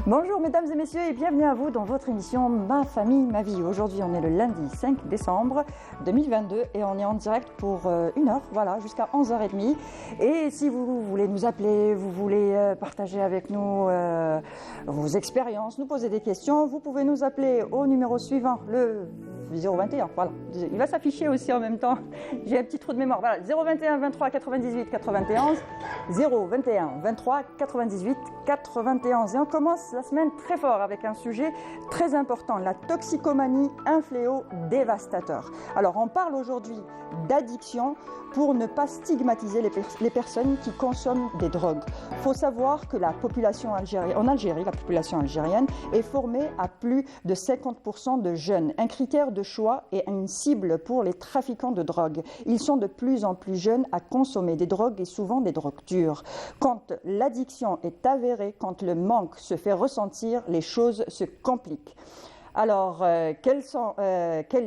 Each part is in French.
Bonjour mesdames et messieurs et bienvenue à vous dans votre émission Ma famille, ma vie. Aujourd'hui on est le lundi 5 décembre 2022 et on est en direct pour une heure, voilà, jusqu'à 11h30. Et si vous voulez nous appeler, vous voulez partager avec nous vos expériences, nous poser des questions, vous pouvez nous appeler au numéro suivant, le 021, voilà. Il va s'afficher aussi en même temps, j'ai un petit trou de mémoire, voilà, 021 23 98 91, 021 23 98 91. Et on commence la semaine très fort avec un sujet très important, la toxicomanie, un fléau dévastateur. Alors on parle aujourd'hui d'addiction pour ne pas stigmatiser les personnes qui consomment des drogues. Il faut savoir que la population algérienne, en Algérie, la population algérienne est formée à plus de 50% de jeunes. Un critère de choix et une cible pour les trafiquants de drogue. Ils sont de plus en plus jeunes à consommer des drogues et souvent des drogues dures. Quand l'addiction est avérée, quand le manque se fait ressentir, les choses se compliquent. Alors, quelle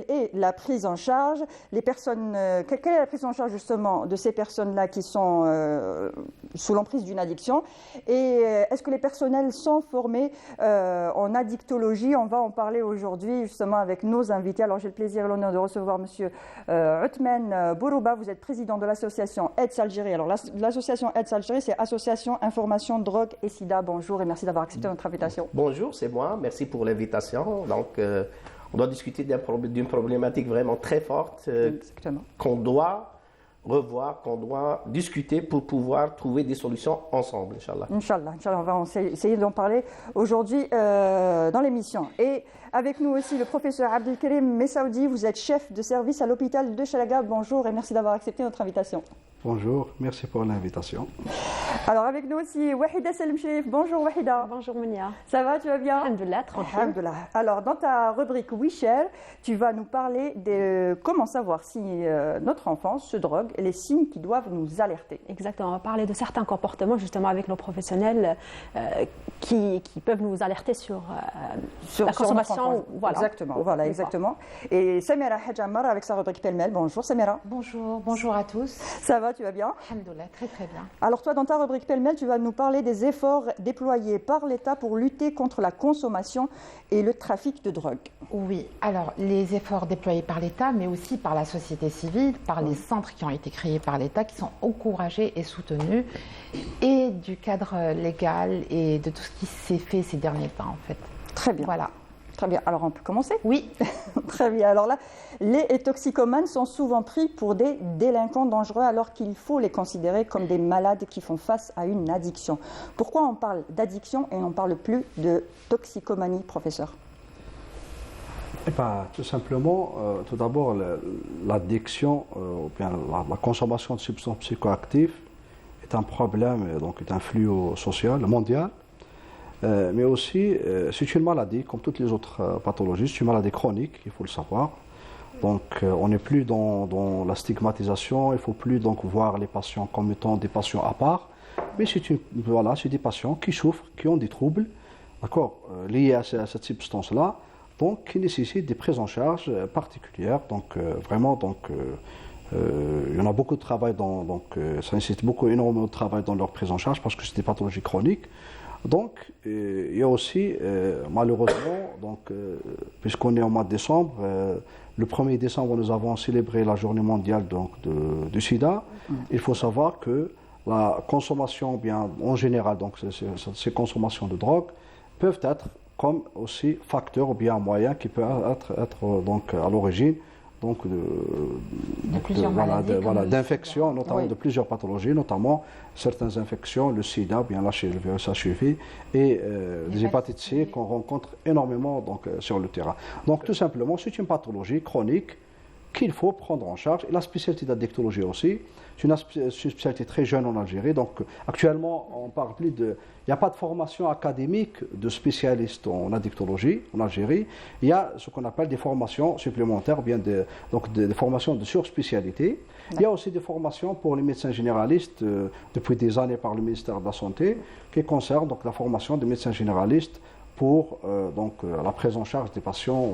est la prise en charge? Quelle est la prise en charge justement de ces personnes-là qui sont sous l'emprise d'une addiction? Et est-ce que les personnels sont formés en addictologie? On va en parler aujourd'hui justement avec nos invités. Alors, j'ai le plaisir et l'honneur de recevoir Monsieur Othman Bourouba. Vous êtes président de l'association AIDS Algérie. Alors, l'association AIDS Algérie, c'est Association Information Drogue et Sida. Bonjour et merci d'avoir accepté notre invitation. Bonjour, c'est moi. Merci pour l'invitation. Donc, on doit discuter d'une problématique vraiment très forte qu'on doit revoir, qu'on doit discuter pour pouvoir trouver des solutions ensemble, Inch'Allah. Inch'Allah, on va essayer d'en parler aujourd'hui dans l'émission. Et avec nous aussi le professeur Abdelkarim Messaoudi, vous êtes chef de service à l'hôpital de Chalaga. Bonjour et merci d'avoir accepté notre invitation. Bonjour, merci pour l'invitation. Alors avec nous aussi Wahida Selim-Chérif. Bonjour Wahida. Bonjour Mounia. Ça va, tu vas bien? Alhamdoulilah, tranquille. Alhamdoulilah. Alors dans ta rubrique Oui Cher, tu vas nous parler de comment savoir si notre enfant se drogue et les signes qui doivent nous alerter. Exactement, on va parler de certains comportements justement avec nos professionnels qui peuvent nous alerter sur la consommation. Voilà. Exactement. Et Samira Hadjamar avec sa rubrique Pêle-mêle. Bonjour Samira. Bonjour à tous. Ça va, tu vas bien? Alhamdoulilah, très bien. Alors toi, dans ta rubrique Pêle-mêle, tu vas nous parler des efforts déployés par l'État pour lutter contre la consommation et le trafic de drogue. Oui, alors les efforts déployés par l'État, mais aussi par la société civile, par les centres qui ont été créés par l'État, qui sont encouragés et soutenus, et du cadre légal et de tout ce qui s'est fait ces derniers temps, en fait. Très bien. Voilà. Très bien, alors on peut commencer? Oui. Très bien, alors là, les toxicomanes sont souvent pris pour des délinquants dangereux alors qu'il faut les considérer comme des malades qui font face à une addiction. Pourquoi on parle d'addiction et on ne parle plus de toxicomanie, professeur? Tout simplement, tout d'abord, l'addiction, ou bien la consommation de substances psychoactives est un problème, donc est un fléau social mondial. Mais aussi, c'est une maladie, comme toutes les autres pathologies, c'est une maladie chronique, il faut le savoir. Donc, on n'est plus dans la stigmatisation, il ne faut plus donc voir les patients comme étant des patients à part, mais c'est des patients qui souffrent, qui ont des troubles, liés à cette substance-là, donc qui nécessitent des prises en charge particulières. Donc, il y en a beaucoup de travail, ça nécessite énormément de travail dans leur prise en charge parce que c'est des pathologies chroniques. Donc, il y a aussi, malheureusement, puisqu'on est au mois de décembre, le 1er décembre, nous avons célébré la journée mondiale du sida. Il faut savoir que la consommation, bien, en général, donc ces consommations de drogue, peuvent être comme aussi facteurs ou bien moyens qui peuvent être donc, à l'origine d'infections, notamment de plusieurs pathologies, notamment certaines infections, le sida, bien le virus HIV et des hépatites C qu'on rencontre énormément sur le terrain. Donc tout simplement, c'est une pathologie chronique qu'il faut prendre en charge. Et la spécialité de la dictologie aussi, c'est une spécialité très jeune en Algérie. Donc actuellement, on parle plus de... Il n'y a pas de formation académique de spécialistes en addictologie en Algérie. Il y a ce qu'on appelle des formations supplémentaires, bien donc des formations de surspécialité. Il y a aussi des formations pour les médecins généralistes depuis des années par le ministère de la Santé qui concernent donc la formation des médecins généralistes pour la prise en charge des patients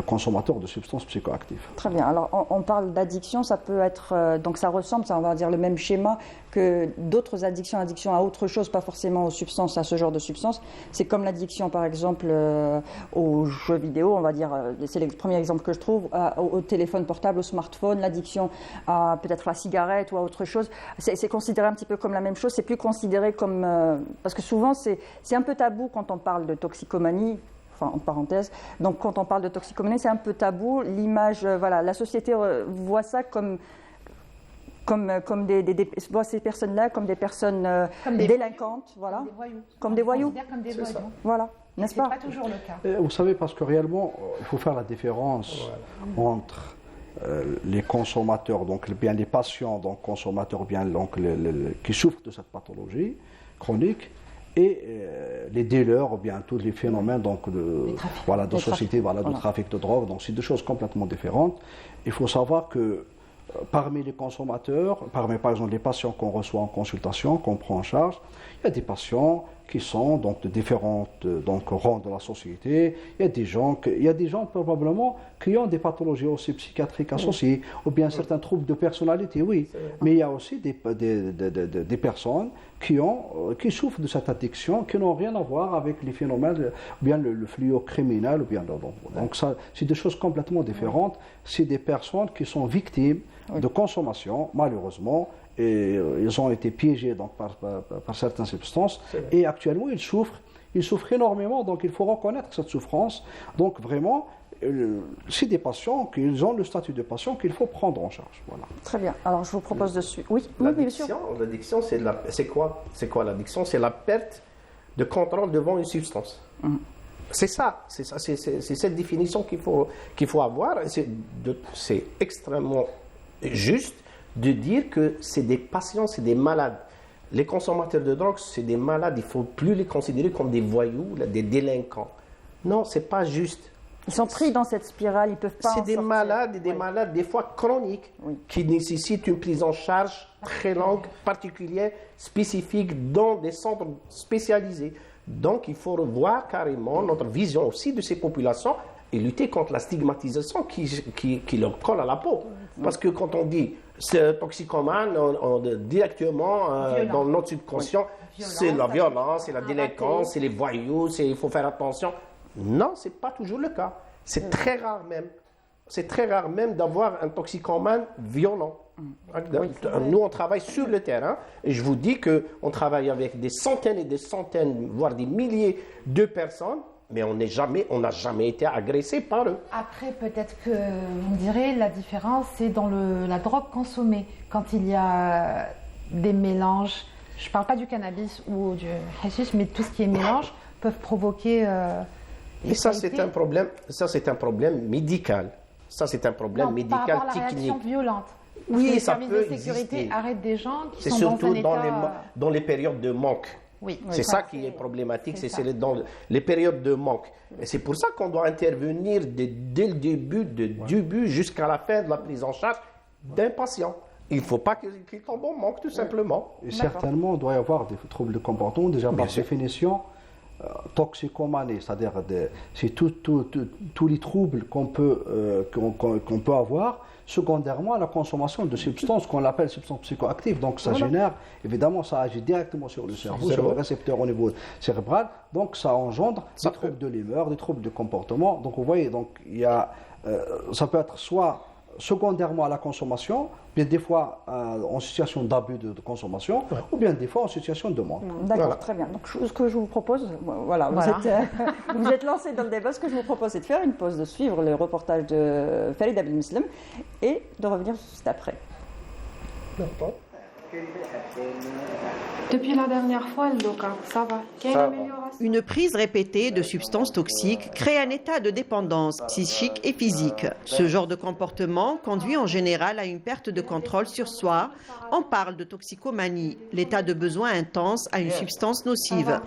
consommateurs de substances psychoactives. Très bien. Alors, on parle d'addiction, ça peut être... donc, ça ressemble, ça, on va dire, le même schéma que d'autres addictions, addiction à autre chose, pas forcément aux substances, à ce genre de substances. C'est comme l'addiction, par exemple, aux jeux vidéo, on va dire, c'est le premier exemple que je trouve, au téléphone portable, au smartphone, l'addiction à peut-être la cigarette ou à autre chose. C'est considéré un petit peu comme la même chose, c'est plus considéré comme... parce que souvent, c'est un peu tabou quand on parle de toxicomanie, en parenthèse. Donc, quand on parle de toxicomanie, c'est un peu tabou. L'image, la société voit ça comme voit ces personnes-là comme des personnes délinquantes, voilà. Comme des voyous. Comme des voyous. Voilà, n'est-ce pas ? C'est pas toujours le cas. Vous savez, parce que réellement, il faut faire la différence entre les consommateurs, donc bien les patients, donc consommateurs, bien donc qui souffrent de cette pathologie chronique, et les dealers, ou bien tous les phénomènes donc de société, de trafic de drogue. Donc c'est deux choses complètement différentes. Il faut savoir que parmi les consommateurs, parmi par exemple les patients qu'on reçoit en consultation, qu'on prend en charge, il y a des patients qui sont donc de différentes rangs de la société. Il y a des gens probablement qui ont des pathologies aussi psychiatriques associées, ou bien certains troubles de personnalité, oui. Mais il y a aussi des personnes qui souffrent de cette addiction, qui n'ont rien à voir avec les phénomènes, ou bien le fléau criminel, ou bien donc ça, c'est des choses complètement différentes. C'est des personnes qui sont victimes de consommation, malheureusement, et ils ont été piégés donc, par certaines substances, et actuellement ils souffrent énormément, donc il faut reconnaître cette souffrance. Donc vraiment, c'est des patients qui ont le statut de patient qu'il faut prendre en charge. Voilà. Très bien. Alors je vous propose de suivre. Oui, bien sûr. L'addiction, c'est quoi l'addiction? C'est la perte de contrôle devant une substance. C'est cette définition qu'il faut avoir. C'est extrêmement juste de dire que c'est des patients, c'est des malades. Les consommateurs de drogue, c'est des malades. Il ne faut plus les considérer comme des voyous, des délinquants. Non, ce n'est pas juste. Ils sont pris dans cette spirale, ils ne peuvent pas en sortir. C'est des malades, des malades des fois chroniques, qui nécessitent une prise en charge très longue, particulière, spécifique, dans des centres spécialisés. Donc, il faut revoir carrément notre vision aussi de ces populations et lutter contre la stigmatisation qui leur colle à la peau. Parce que quand on dit c'est toxicomane, directement dans notre subconscient, c'est la violence, c'est la délinquance, c'est les voyous, il faut faire attention. Non, ce n'est pas toujours le cas. C'est très rare même. C'est très rare même d'avoir un toxicomane violent. Nous, on travaille sur le terrain et je vous dis qu'on travaille avec des centaines et des centaines, voire des milliers de personnes, mais on n'a jamais été agressé par eux. Après, peut-être que vous me direz, la différence, c'est dans la drogue consommée. Quand il y a des mélanges, je ne parle pas du cannabis ou du hashish, mais tout ce qui est mélange peuvent provoquer... et ça, c'est un problème. Ça, c'est un problème médical. Ça, c'est un problème médical technique. Par rapport à la réaction violente. Oui, ça peut exister. Les services de sécurité arrêtent des gens qui sont surtout dans un état... dans les périodes de manque. Oui, c'est ça qui est problématique, c'est dans les périodes de manque. Et c'est pour ça qu'on doit intervenir dès le début jusqu'à la fin de la prise en charge d'un patient. Il ne faut pas qu'il tombe en manque, tout simplement. Et certainement, il doit y avoir des troubles de comportement, déjà par définition. Toxicomanie, c'est-à-dire c'est tous les troubles qu'on peut avoir secondairement à la consommation de substances qu'on appelle substances psychoactives. Donc ça génère, évidemment, ça agit directement sur le cerveau, sur le récepteur au niveau cérébral. Donc ça engendre des troubles de l'humeur, des troubles de comportement. Donc vous voyez, ça peut être soit secondairement à la consommation, bien des fois en situation d'abus de consommation, ou bien des fois en situation de manque. D'accord, très bien. Donc ce que je vous propose, vous êtes lancé dans le débat, ce que je vous propose c'est de faire une pause, de suivre le reportage de Farid Abdelmeslim et de revenir juste après. Depuis la dernière fois, ça va. Il y a une amélioration. Une prise répétée de substances toxiques crée un état de dépendance psychique et physique. Ce genre de comportement conduit en général à une perte de contrôle sur soi. On parle de toxicomanie, l'état de besoin intense à une substance nocive.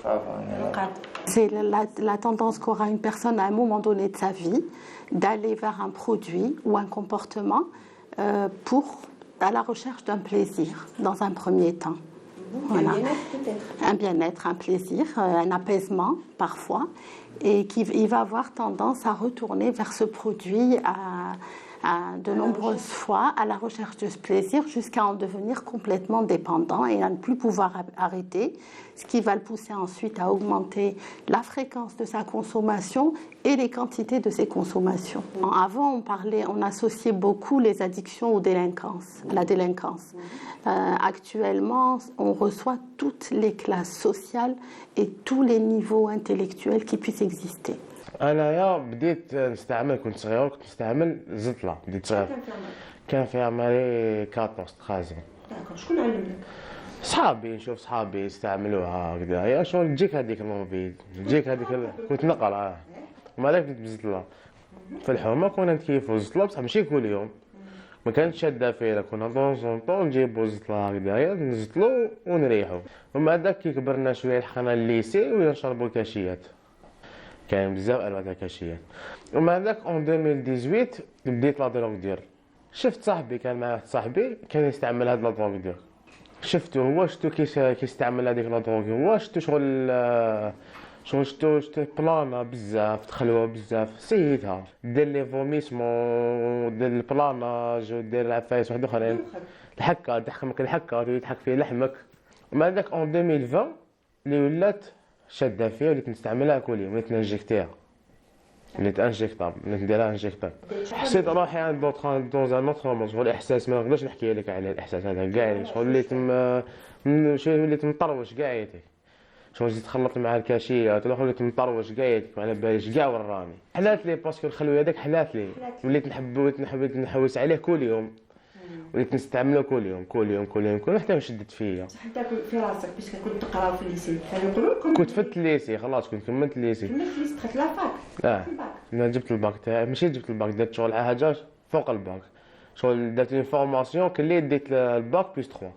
C'est la tendance qu'aura une personne à un moment donné de sa vie d'aller vers un produit ou un comportement à la recherche d'un plaisir dans un premier temps. Voilà. Un bien-être, un plaisir, un apaisement parfois, et il va avoir tendance à retourner vers ce produit de nombreuses fois à la recherche de ce plaisir jusqu'à en devenir complètement dépendant et à ne plus pouvoir arrêter, ce qui va le pousser ensuite à augmenter la fréquence de sa consommation et les quantités de ses consommations. Avant, on associait beaucoup les addictions à la délinquance. Actuellement, on reçoit toutes les classes sociales et tous les niveaux intellectuels qui puissent exister. أنا بديت نستعمل كنت صغير كنت نستعمل زطلة بديت صغير كان فيها مالي 14 شكون علمك؟ صحابي نشوف صحابي يستعملوها هكذايا شغل تجيك هذيك الموبيل تجيك هذيك كنت نقرا ومالك بديت بزطلة في الحومة كنا نتكيفوا زطلة بصح ماشي كل يوم ما كانتش شادة فينا كنا طون نجيبوا زطلة هكذايا نزطلوا ونريحوا ومن بعد كي كبرنا شوية لحقنا الليسي ولا نشربوا الكاشيات كاين بزاف انواع تاع الكاشيات ومن هذاك اون 2018 بديت لا دروغ دير شفت صاحبي كان معاه واحد صاحبي كان يستعمل هاد لا دروغ دير شفتو هو شفتو كيستعمل هذيك لا دروغ هو شفتو شغل بلانا بزاف تخلوها بزاف سيتها دير لي فوميسمون دير البلاناج ودير العفايس واحد اخرين الحكه تحكمك الحكه يضحك فيه لحمك ومن هذاك اون 2020 اللي ولات شادة فيها وليت نستعملها كل يوم وليت ننجكتيها وليت نديرها انجكتاب حسيت روحي عند دون ان اوتر موند شغل احساس ما نقدرش نحكي لك عليه الاحساس هذا كاع شغل وليت مطروش كاع يديك شغل زيد تخلط مع الكاشيات ولا وليت مطروش كاع يديك ما على باليش كاع وراني حلات لي باسكو الخلوه هذاك حلات لي وليت نحب نحوس عليه كل يوم وليت نستعمله كل يوم حتى شدت فيا حتى في راسك باش كنت تقرا في الليسي كنت فت الليسي خلاص كنت كملت الليسي دخلت لافاك انا جبت الباك تاعي ماشي جبت الباك درت شغل حاجه فوق الباك شغل درت اون فورماسيون كلي ديت الباك بلس 3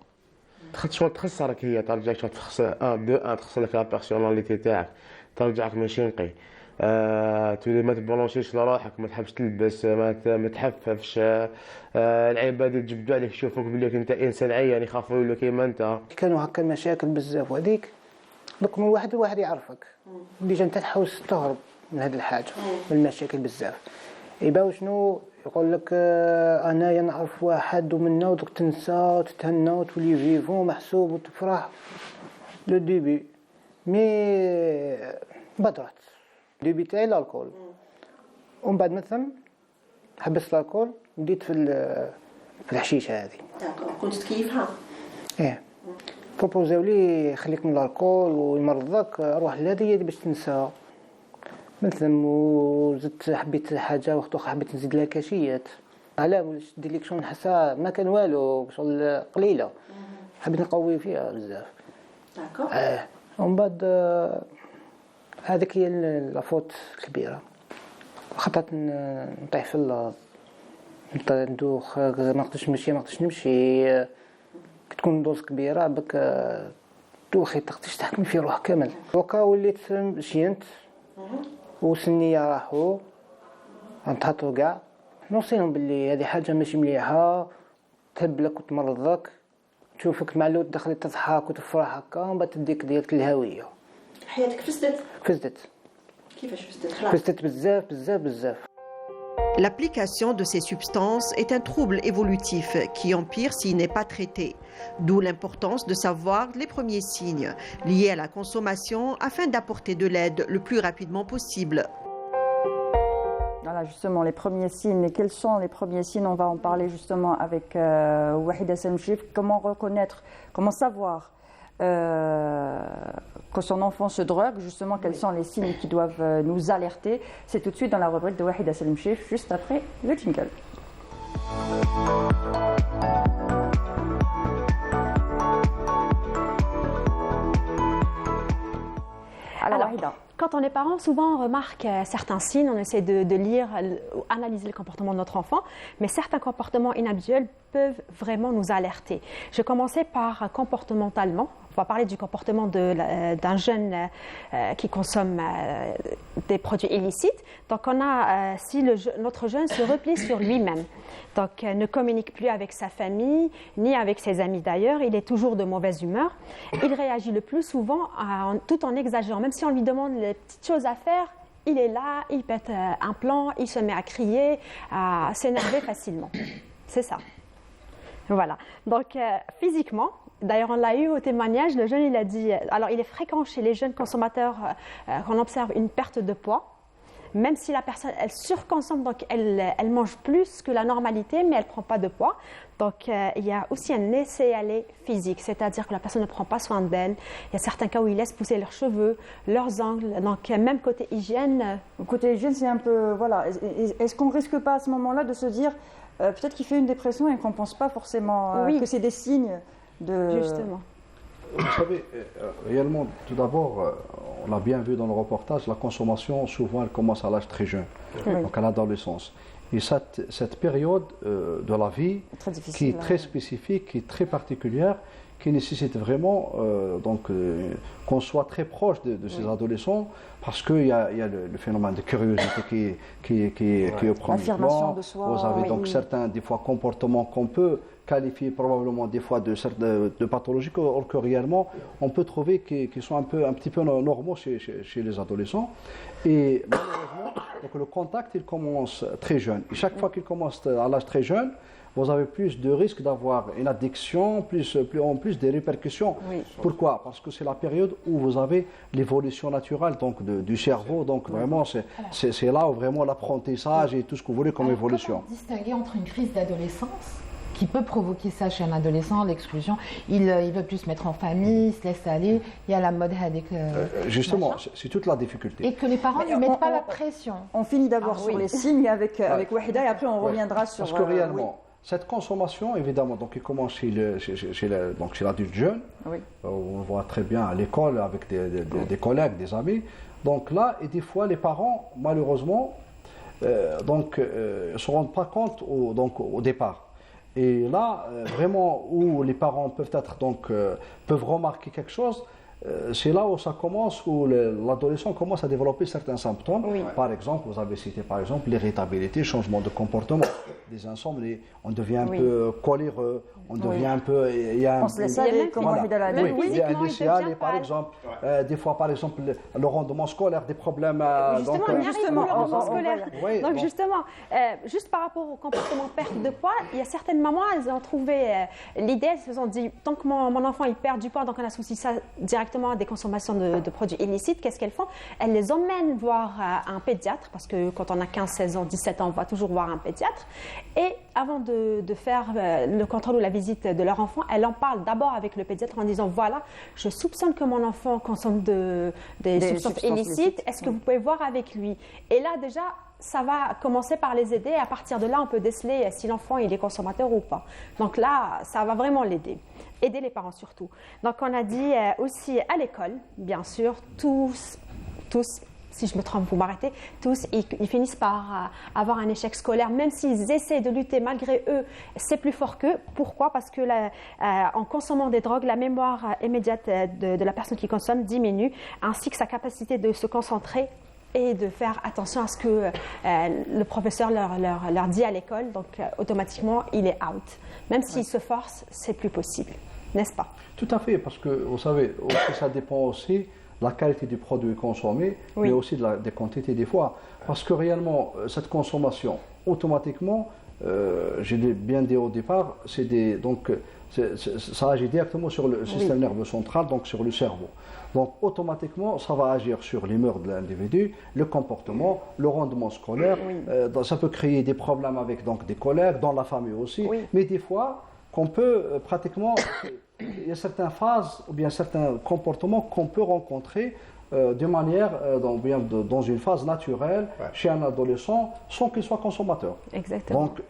دخلت شغل تخسرك هي ترجعك شغل تخسر 1 تخسر لك لا بيرسوناليتي تاعك ترجعك ماشي نقي تولي ما تبلونشيش لروحك ما تحبش تلبس ما تحففش العباد يتجبدوا عليك يشوفوك بلي انت انسان عيان يخافوا له كيما انت كانوا هكا المشاكل بزاف وهذيك دوك من واحد لواحد يعرفك ديجا انت تحاول تهرب من هذه الحاجه من المشاكل بزاف يباو شنو يقول لك انايا نعرف واحد ومنا ودوك تنسى وتتهنى وتولي فيفون محسوب وتفرح لو ديبي مي بدرت ديبي تاعي الكول ومن بعد مثلا حبست الكول بديت في الحشيشه هذه كنت تكيفها بروبوزاو لي خليك من الكول ويمرضك روح لهذه باش تنسى مثلا وزدت حبيت حاجه وقت اخرى حبيت نزيد لها كاشيات علاه وليت دير لك شغل نحسها ما كان والو شغل قليله حبيت نقوي فيها بزاف ومن بعد هذيك هي لافوت كبيره خطات نطيح في ندوخ ما نقدرش نمشي تكون دوز كبيره بك دوخي تقدرش تحكم في روحك كامل وكا وليت شينت وسنية راحوا نتحطوا كاع نوصيهم باللي هذه حاجه ماشي مليحه تهبلك وتمرضك تشوفك معلوت دخلت تضحك وتفرح هكا ومن بعد تديك ديالك الهويه حياتك فسدت كيفاش فسدت بزاف L'application de ces substances est un trouble évolutif qui empire s'il n'est pas traité, d'où l'importance de savoir les premiers signes liés à la consommation afin d'apporter de l'aide le plus rapidement possible. Voilà justement les premiers signes. Et quels sont les premiers signes? On va en parler justement avec Wahida Semchif. Comment reconnaître, comment savoir que son enfant se drogue, justement, quels sont les signes qui doivent nous alerter? C'est tout de suite dans la rubrique de Wahida Semchif, juste après le jingle. Alors, quand on est parent, souvent on remarque certains signes, on essaie de lire, analyser le comportement de notre enfant, mais certains comportements inhabituels peuvent vraiment nous alerter. Je commençais par comportementalement. On va parler du comportement d'un jeune qui consomme des produits illicites. Donc, on a si notre jeune se replie sur lui-même, donc ne communique plus avec sa famille ni avec ses amis d'ailleurs, il est toujours de mauvaise humeur. Il réagit le plus souvent tout en exagérant, même si on lui demande les petites choses à faire. Il est là, il pète un plan, il se met à crier, à s'énerver facilement. C'est ça. Voilà. Donc, physiquement, d'ailleurs, on l'a eu au témoignage, le jeune, il a dit... Alors, il est fréquent chez les jeunes consommateurs qu'on observe une perte de poids, même si la personne, elle surconsomme, donc elle mange plus que la normalité, mais elle ne prend pas de poids. Donc, il y a aussi un laisser-aller physique, c'est-à-dire que la personne ne prend pas soin d'elle. Il y a certains cas où ils laissent pousser leurs cheveux, leurs ongles. Donc, même côté hygiène... Côté hygiène, c'est un peu... Voilà. Est-ce qu'on ne risque pas à ce moment-là de se dire... peut-être qu'il fait une dépression et qu'on ne pense pas forcément que c'est des signes de... Justement. Vous savez, réellement, tout d'abord, on l'a bien vu dans le reportage, la consommation, souvent, elle commence à l'âge très jeune, donc à l'adolescence. Et cette période de la vie, qui est très spécifique, qui est très particulière, qui nécessite vraiment qu'on soit très proche de ces adolescents, parce qu'il y a le phénomène de curiosité qui est au premier plan. De soi, vous avez donc certains, des fois, comportements qu'on peut qualifier probablement des fois de pathologiques, or que réellement, on peut trouver qu'ils sont un petit peu normaux chez les adolescents. Et malheureusement, donc, le contact, il commence très jeune. Et chaque fois qu'il commence à l'âge très jeune, vous avez plus de risques d'avoir une addiction, en plus des répercussions. Oui. Pourquoi? Parce que c'est la période où vous avez l'évolution naturelle du cerveau. Donc vraiment, c'est là où vraiment l'apprentissage et tout ce que vous voulez comme évolution. Comment distinguer entre une crise d'adolescence qui peut provoquer ça chez un adolescent, l'exclusion, il veut plus se mettre en famille, il se laisse aller, il y a la mode avec... justement, c'est toute la difficulté. Et que les parents ne mettent pas la pression. On finit d'abord sur les signes avec Wahida et après on reviendra sur... Parce que réellement... Cette consommation, évidemment, donc, il commence chez l'adulte jeune. Oui. On voit très bien à l'école avec des collègues, des amis. Donc là, et des fois, les parents, malheureusement, ne se rendent pas compte au départ. Et là, vraiment, où les parents peuvent remarquer quelque chose, c'est là où ça commence, où l'adolescent commence à développer certains symptômes. Oui. Par exemple, vous avez cité par exemple l'irritabilité, changement de comportement, des insomnies, on devient un peu coléreux, on devient un peu... on se laisse aller, comme on dit dans la vie. Il y a un laisser aller, par exemple. Des fois, par exemple, le rendement scolaire, des problèmes... Justement, le rendement scolaire. Oui, donc justement, juste par rapport au comportement perte de poids, il y a certaines mamans, elles ont trouvé l'idée, elles se sont dit, tant que mon enfant il perd du poids, donc on associe ça directement à des consommations de produits illicites, qu'est-ce qu'elles font? Elles les emmènent voir un pédiatre, parce que quand on a 15, 16 ans, 17 ans, on va toujours voir un pédiatre. Et avant de faire le contrôle ou la visite de leur enfant, elles en parlent d'abord avec le pédiatre en disant, voilà, je soupçonne que mon enfant consomme des substances illicites, est-ce que vous pouvez voir avec lui? Et là, déjà, ça va commencer par les aider et à partir de là, on peut déceler si l'enfant il est consommateur ou pas. Donc là, ça va vraiment l'aider. Aider les parents surtout. Donc on a dit aussi à l'école, bien sûr, tous, si je me trompe, vous m'arrêtez, tous, ils finissent par avoir un échec scolaire, même s'ils essaient de lutter malgré eux, c'est plus fort qu'eux. Pourquoi? Parce que en consommant des drogues, la mémoire immédiate de la personne qui consomme diminue, ainsi que sa capacité de se concentrer et de faire attention à ce que le professeur leur dit à l'école. Donc, automatiquement, il est out. Même s'il se force, c'est plus possible. N'est-ce pas? Tout à fait, parce que, vous savez, ça dépend aussi de la qualité du produit consommé, mais aussi des quantités des fois. Parce que réellement, cette consommation, automatiquement, j'ai bien dit au départ, ça agit directement sur le système nerveux central, donc sur le cerveau. Donc automatiquement, ça va agir sur les mœurs de l'individu, le comportement, le rendement scolaire. Ça peut créer des problèmes avec des collègues, dans la famille aussi. Mais des fois, qu'on peut pratiquement... Il y a certaines phases ou bien certains comportements qu'on peut rencontrer de manière, dans une phase naturelle, chez un adolescent, sans qu'il soit consommateur. Exactement. Donc,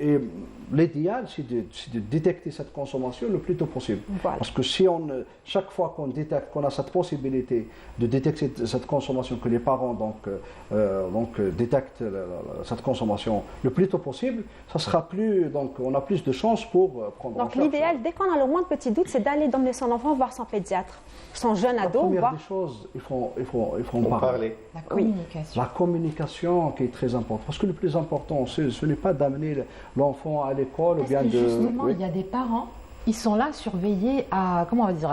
l'idéal, c'est de détecter cette consommation le plus tôt possible. Voilà. Parce que chaque fois qu'on détecte, qu'on a cette possibilité de détecter cette consommation, que les parents détectent cette consommation le plus tôt possible, ça sera on a plus de chances pour prendre en charge. Donc l'idéal, dès qu'on a le moins de petits doutes, c'est d'aller d'emmener son enfant voir son pédiatre, son jeune ado. La première des choses, il faut en parler. La communication. La communication qui est très importante. Parce que le plus important, ce n'est pas d'amener l'enfant à l'école ou bien de... Justement, il y a des parents, ils sont là surveillés à, comment on va dire,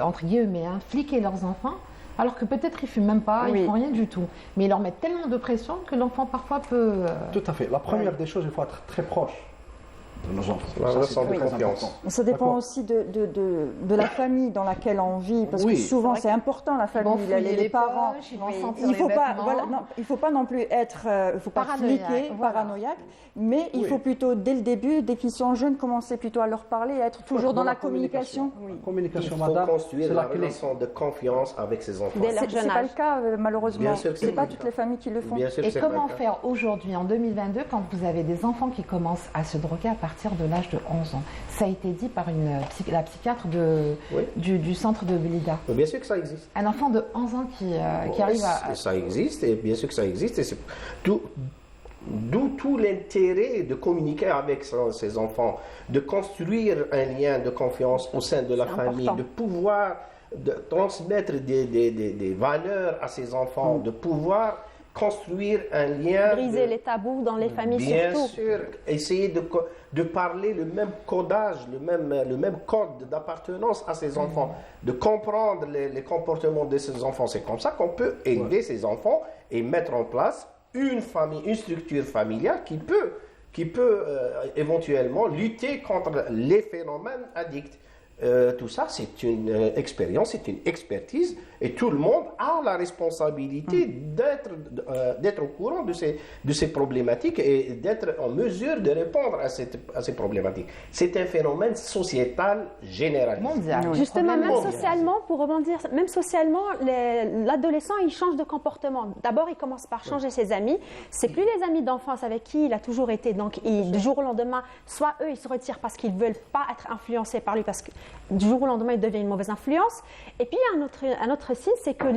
entre guillemets, fliquer leurs enfants, alors que peut-être ils ne fument même pas, ils ne font rien du tout. Mais ils leur mettent tellement de pression que l'enfant parfois peut... Tout à fait. La première des choses, il faut être très proche de nos enfants. Ça, c'est très important. Ça dépend aussi de la famille dans laquelle on vit, parce que souvent c'est important la famille, les parents. Il ne faut pas non plus être, paranoïaque, mais il faut plutôt dès le début, dès qu'ils sont jeunes, commencer plutôt à leur parler, et être toujours dans la communication. Communication, il faut construire la relation de confiance avec ses enfants. C'est pas le cas malheureusement. C'est pas toutes les familles qui le font. Et comment faire aujourd'hui en 2022 quand vous avez des enfants qui commencent à se droguer à partir de l'âge de 11 ans. Ça a été dit par la psychiatre du centre de Blida. Bien sûr que ça existe. Un enfant de 11 ans qui arrive à... Ça existe, et bien sûr que ça existe. Et c'est d'où tout l'intérêt de communiquer avec ses enfants, de construire un lien de confiance au sein de la famille, de pouvoir transmettre des valeurs à ses enfants, de pouvoir construire un lien... Briser les tabous dans les familles bien surtout. Bien sûr, essayer de parler le même codage, le même code d'appartenance à ses enfants, de comprendre les comportements de ses enfants. C'est comme ça qu'on peut aider ses enfants et mettre en place une famille, une structure familiale qui peut éventuellement lutter contre les phénomènes addicts. Tout ça, c'est une expérience, c'est une expertise, et tout le monde a la responsabilité d'être au courant de ces problématiques et d'être en mesure de répondre à ces problématiques. C'est un phénomène sociétal généralisé. Mondial. Justement, même socialement, pour rebondir, même socialement, l'adolescent, il change de comportement. D'abord, il commence par changer ses amis. C'est plus les amis d'enfance avec qui il a toujours été. Donc, du jour au lendemain, soit eux, ils se retirent parce qu'ils ne veulent pas être influencés par lui, parce que du jour au lendemain, il devient une mauvaise influence. Et puis, il y a un autre signe, c'est que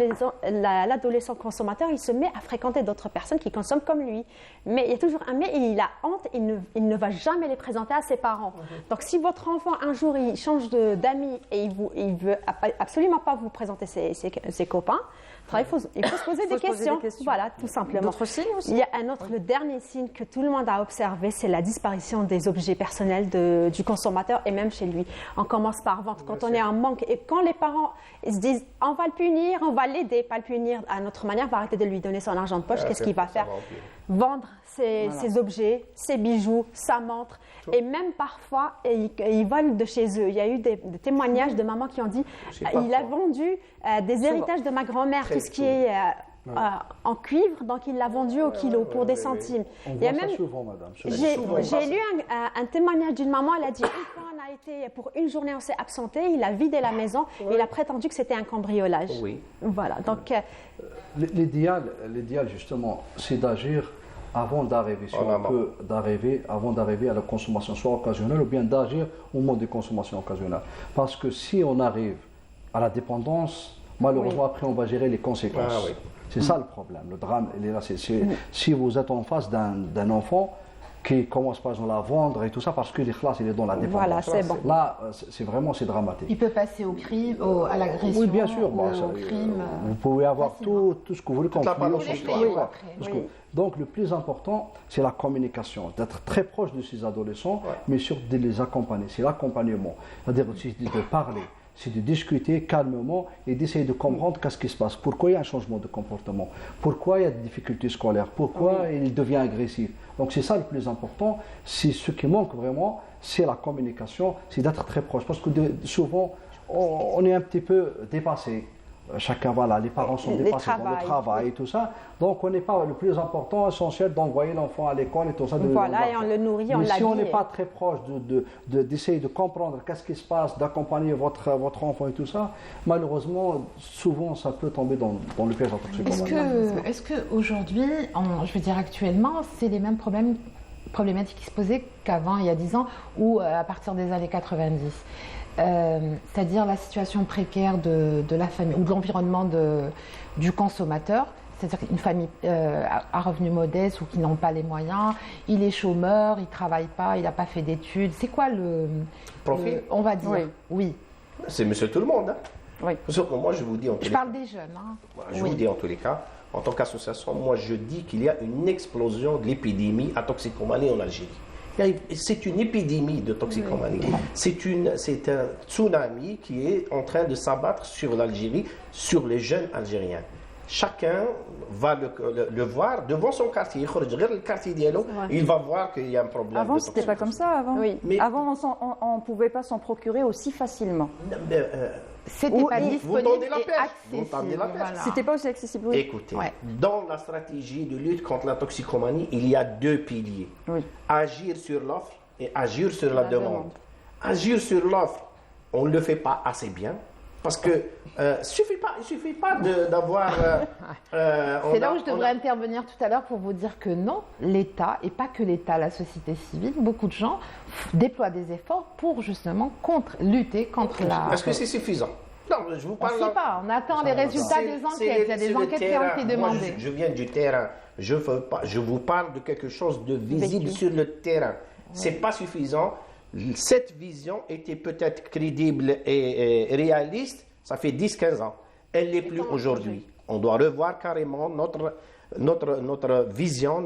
l'adolescent consommateur, il se met à fréquenter d'autres personnes qui consomment comme lui. Mais il y a toujours un mais, et il a honte, il ne va jamais les présenter à ses parents. Donc, si votre enfant, un jour, il change d'amis et il veut absolument pas vous présenter ses copains, il faut se poser des questions. Voilà, tout simplement. D'autres signes aussi. Il y a le dernier signe que tout le monde a observé, c'est la disparition des objets personnels du consommateur et même chez lui. On commence par vendre. Quand on est en manque et quand les parents se disent on va le punir, on va l'aider, pas le punir à notre manière, on va arrêter de lui donner son argent de poche, qu'est-ce qu'il va faire? Vendre ses objets, ses bijoux, sa montre. Et même parfois, ils volent de chez eux. Il y a eu des témoignages de mamans qui ont dit il a vendu des héritages de ma grand-mère, tout ce qui est en cuivre, donc il l'a vendu au kilo pour des centimes. On voit ça souvent, madame. J'ai lu un témoignage d'une maman, elle a dit une fois on a été, pour une journée on s'est absenté, il a vidé la maison et il a prétendu que c'était un cambriolage. Oui. Voilà, donc... L'idéal justement, c'est d'agir avant d'arriver, avant d'arriver à la consommation soit occasionnelle ou bien d'agir au moment de consommation occasionnelle. Parce que si on arrive à la dépendance, malheureusement après on va gérer les conséquences. C'est ça le problème. Le drame, il est là. Si vous êtes en face d'un enfant qui commence par exemple à vendre et tout ça parce que l'ikhlas il est dans la dépendance. Voilà, c'est bon. Là, c'est dramatique. Il peut passer au crime, à l'agression, oui, bien sûr, au crime. Vous pouvez avoir tout ce que vous voulez comme donc le plus important, c'est la communication, d'être très proche de ces adolescents, mais surtout de les accompagner. C'est l'accompagnement, c'est-à-dire de parler. C'est de discuter calmement et d'essayer de comprendre qu'est-ce qui se passe. Pourquoi il y a un changement de comportement? Pourquoi il y a des difficultés scolaires? Pourquoi il devient agressif? Donc c'est ça le plus important. C'est ce qui manque vraiment, c'est la communication, c'est d'être très proche. Parce que souvent, on est un petit peu dépassé. chacun, voilà, les parents sont dépassés dans le travail et tout ça. Donc, on n'est pas le plus important, essentiel d'envoyer l'enfant à l'école et tout ça. Voilà, et on le nourrit, on l'habille. Si on n'est pas très proche d'essayer de comprendre qu'est-ce qui se passe, d'accompagner votre enfant et tout ça, malheureusement, souvent, ça peut tomber dans le piège de la toxicomanie. Est-ce qu'aujourd'hui, je veux dire actuellement, c'est les mêmes problématiques qui se posaient qu'avant, il y a 10 ans, ou à partir des années 90 ? C'est-à-dire la situation précaire de la famille ou de l'environnement du consommateur, c'est-à-dire qu'une famille à revenus modestes ou qui n'ont pas les moyens, il est chômeur, il ne travaille pas, il n'a pas fait d'études. C'est quoi le profil, on va dire, oui. C'est monsieur tout le monde. Hein. Oui. Moi, je vous dis en tous les cas. Je parle des jeunes. Hein. Je vous dis en tous les cas, en tant qu'association, moi je dis qu'il y a une explosion de l'épidémie à toxicomanie en Algérie. C'est une épidémie de toxicomanie. Oui. C'est un tsunami qui est en train de s'abattre sur l'Algérie, sur les jeunes Algériens. Chacun va le voir devant son quartier. Le quartier d'Yellow, il va voir qu'il y a un problème. Avant, ce n'était pas comme ça. Avant, mais avant on ne pouvait pas s'en procurer aussi facilement. C'était pas disponible et accessible. Voilà. C'était pas aussi accessible. Oui. Écoutez, dans la stratégie de lutte contre la toxicomanie, il y a 2 piliers. Oui. Agir sur l'offre et agir sur la demande. Agir sur l'offre, on ne le fait pas assez bien. Parce que il suffit pas d'avoir. C'est là où je devrais intervenir tout à l'heure pour vous dire que non, l'État, et pas que l'État, la société civile, beaucoup de gens déploient des efforts pour justement lutter contre la. Est-ce que c'est suffisant? Non, je vous parle. On ne sait pas, on attend les résultats des enquêtes. Il y a des enquêtes qui ont été demandées. Moi, je viens du terrain. Je vous parle de quelque chose de visible sur le terrain. C'est pas suffisant. Cette vision était peut-être crédible et réaliste, ça fait 10-15 ans. Elle n'est plus aujourd'hui. On doit revoir carrément notre vision,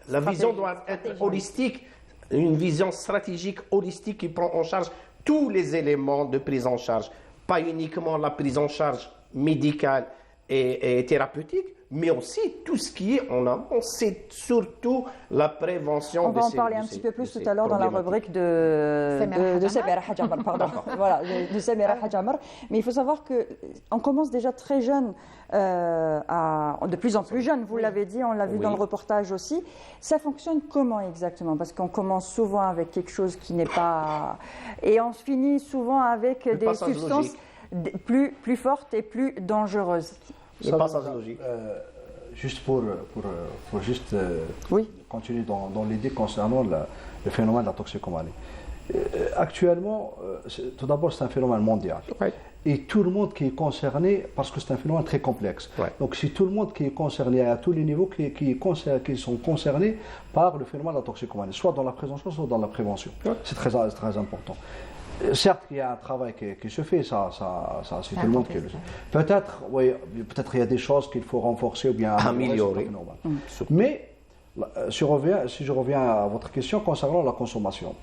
la vision doit être holistique, une vision stratégique holistique qui prend en charge tous les éléments de prise en charge, pas uniquement la prise en charge médicale et thérapeutique, mais aussi tout ce qui est en amont, c'est surtout la prévention. On va en parler un petit peu plus tout à l'heure dans la rubrique de Samira Hadjamar, pardon. Voilà, de Samira Hadjamar. Mais il faut savoir qu'on commence déjà très jeune, de plus en plus jeune, vous l'avez dit, on l'a vu dans le reportage aussi. Ça fonctionne comment exactement? Parce qu'on commence souvent avec quelque chose qui n'est pas... Et on finit souvent avec des substances plus fortes et plus dangereuses. Le passage logique. Juste pour continuer dans l'idée concernant le phénomène de la toxicomanie. Actuellement, tout d'abord, c'est un phénomène mondial. Ouais. Et tout le monde qui est concerné, parce que c'est un phénomène très complexe. Ouais. Donc, c'est tout le monde qui est concerné à tous les niveaux qui sont concernés par le phénomène de la toxicomanie, soit dans la prévention, soit dans la prévention. Ouais. C'est très important. Certes, il y a un travail qui se fait, ça c'est tout le monde qui le sait. Peut-être il y a des choses qu'il faut renforcer ou bien améliorer. Mais si je reviens à votre question concernant la consommation,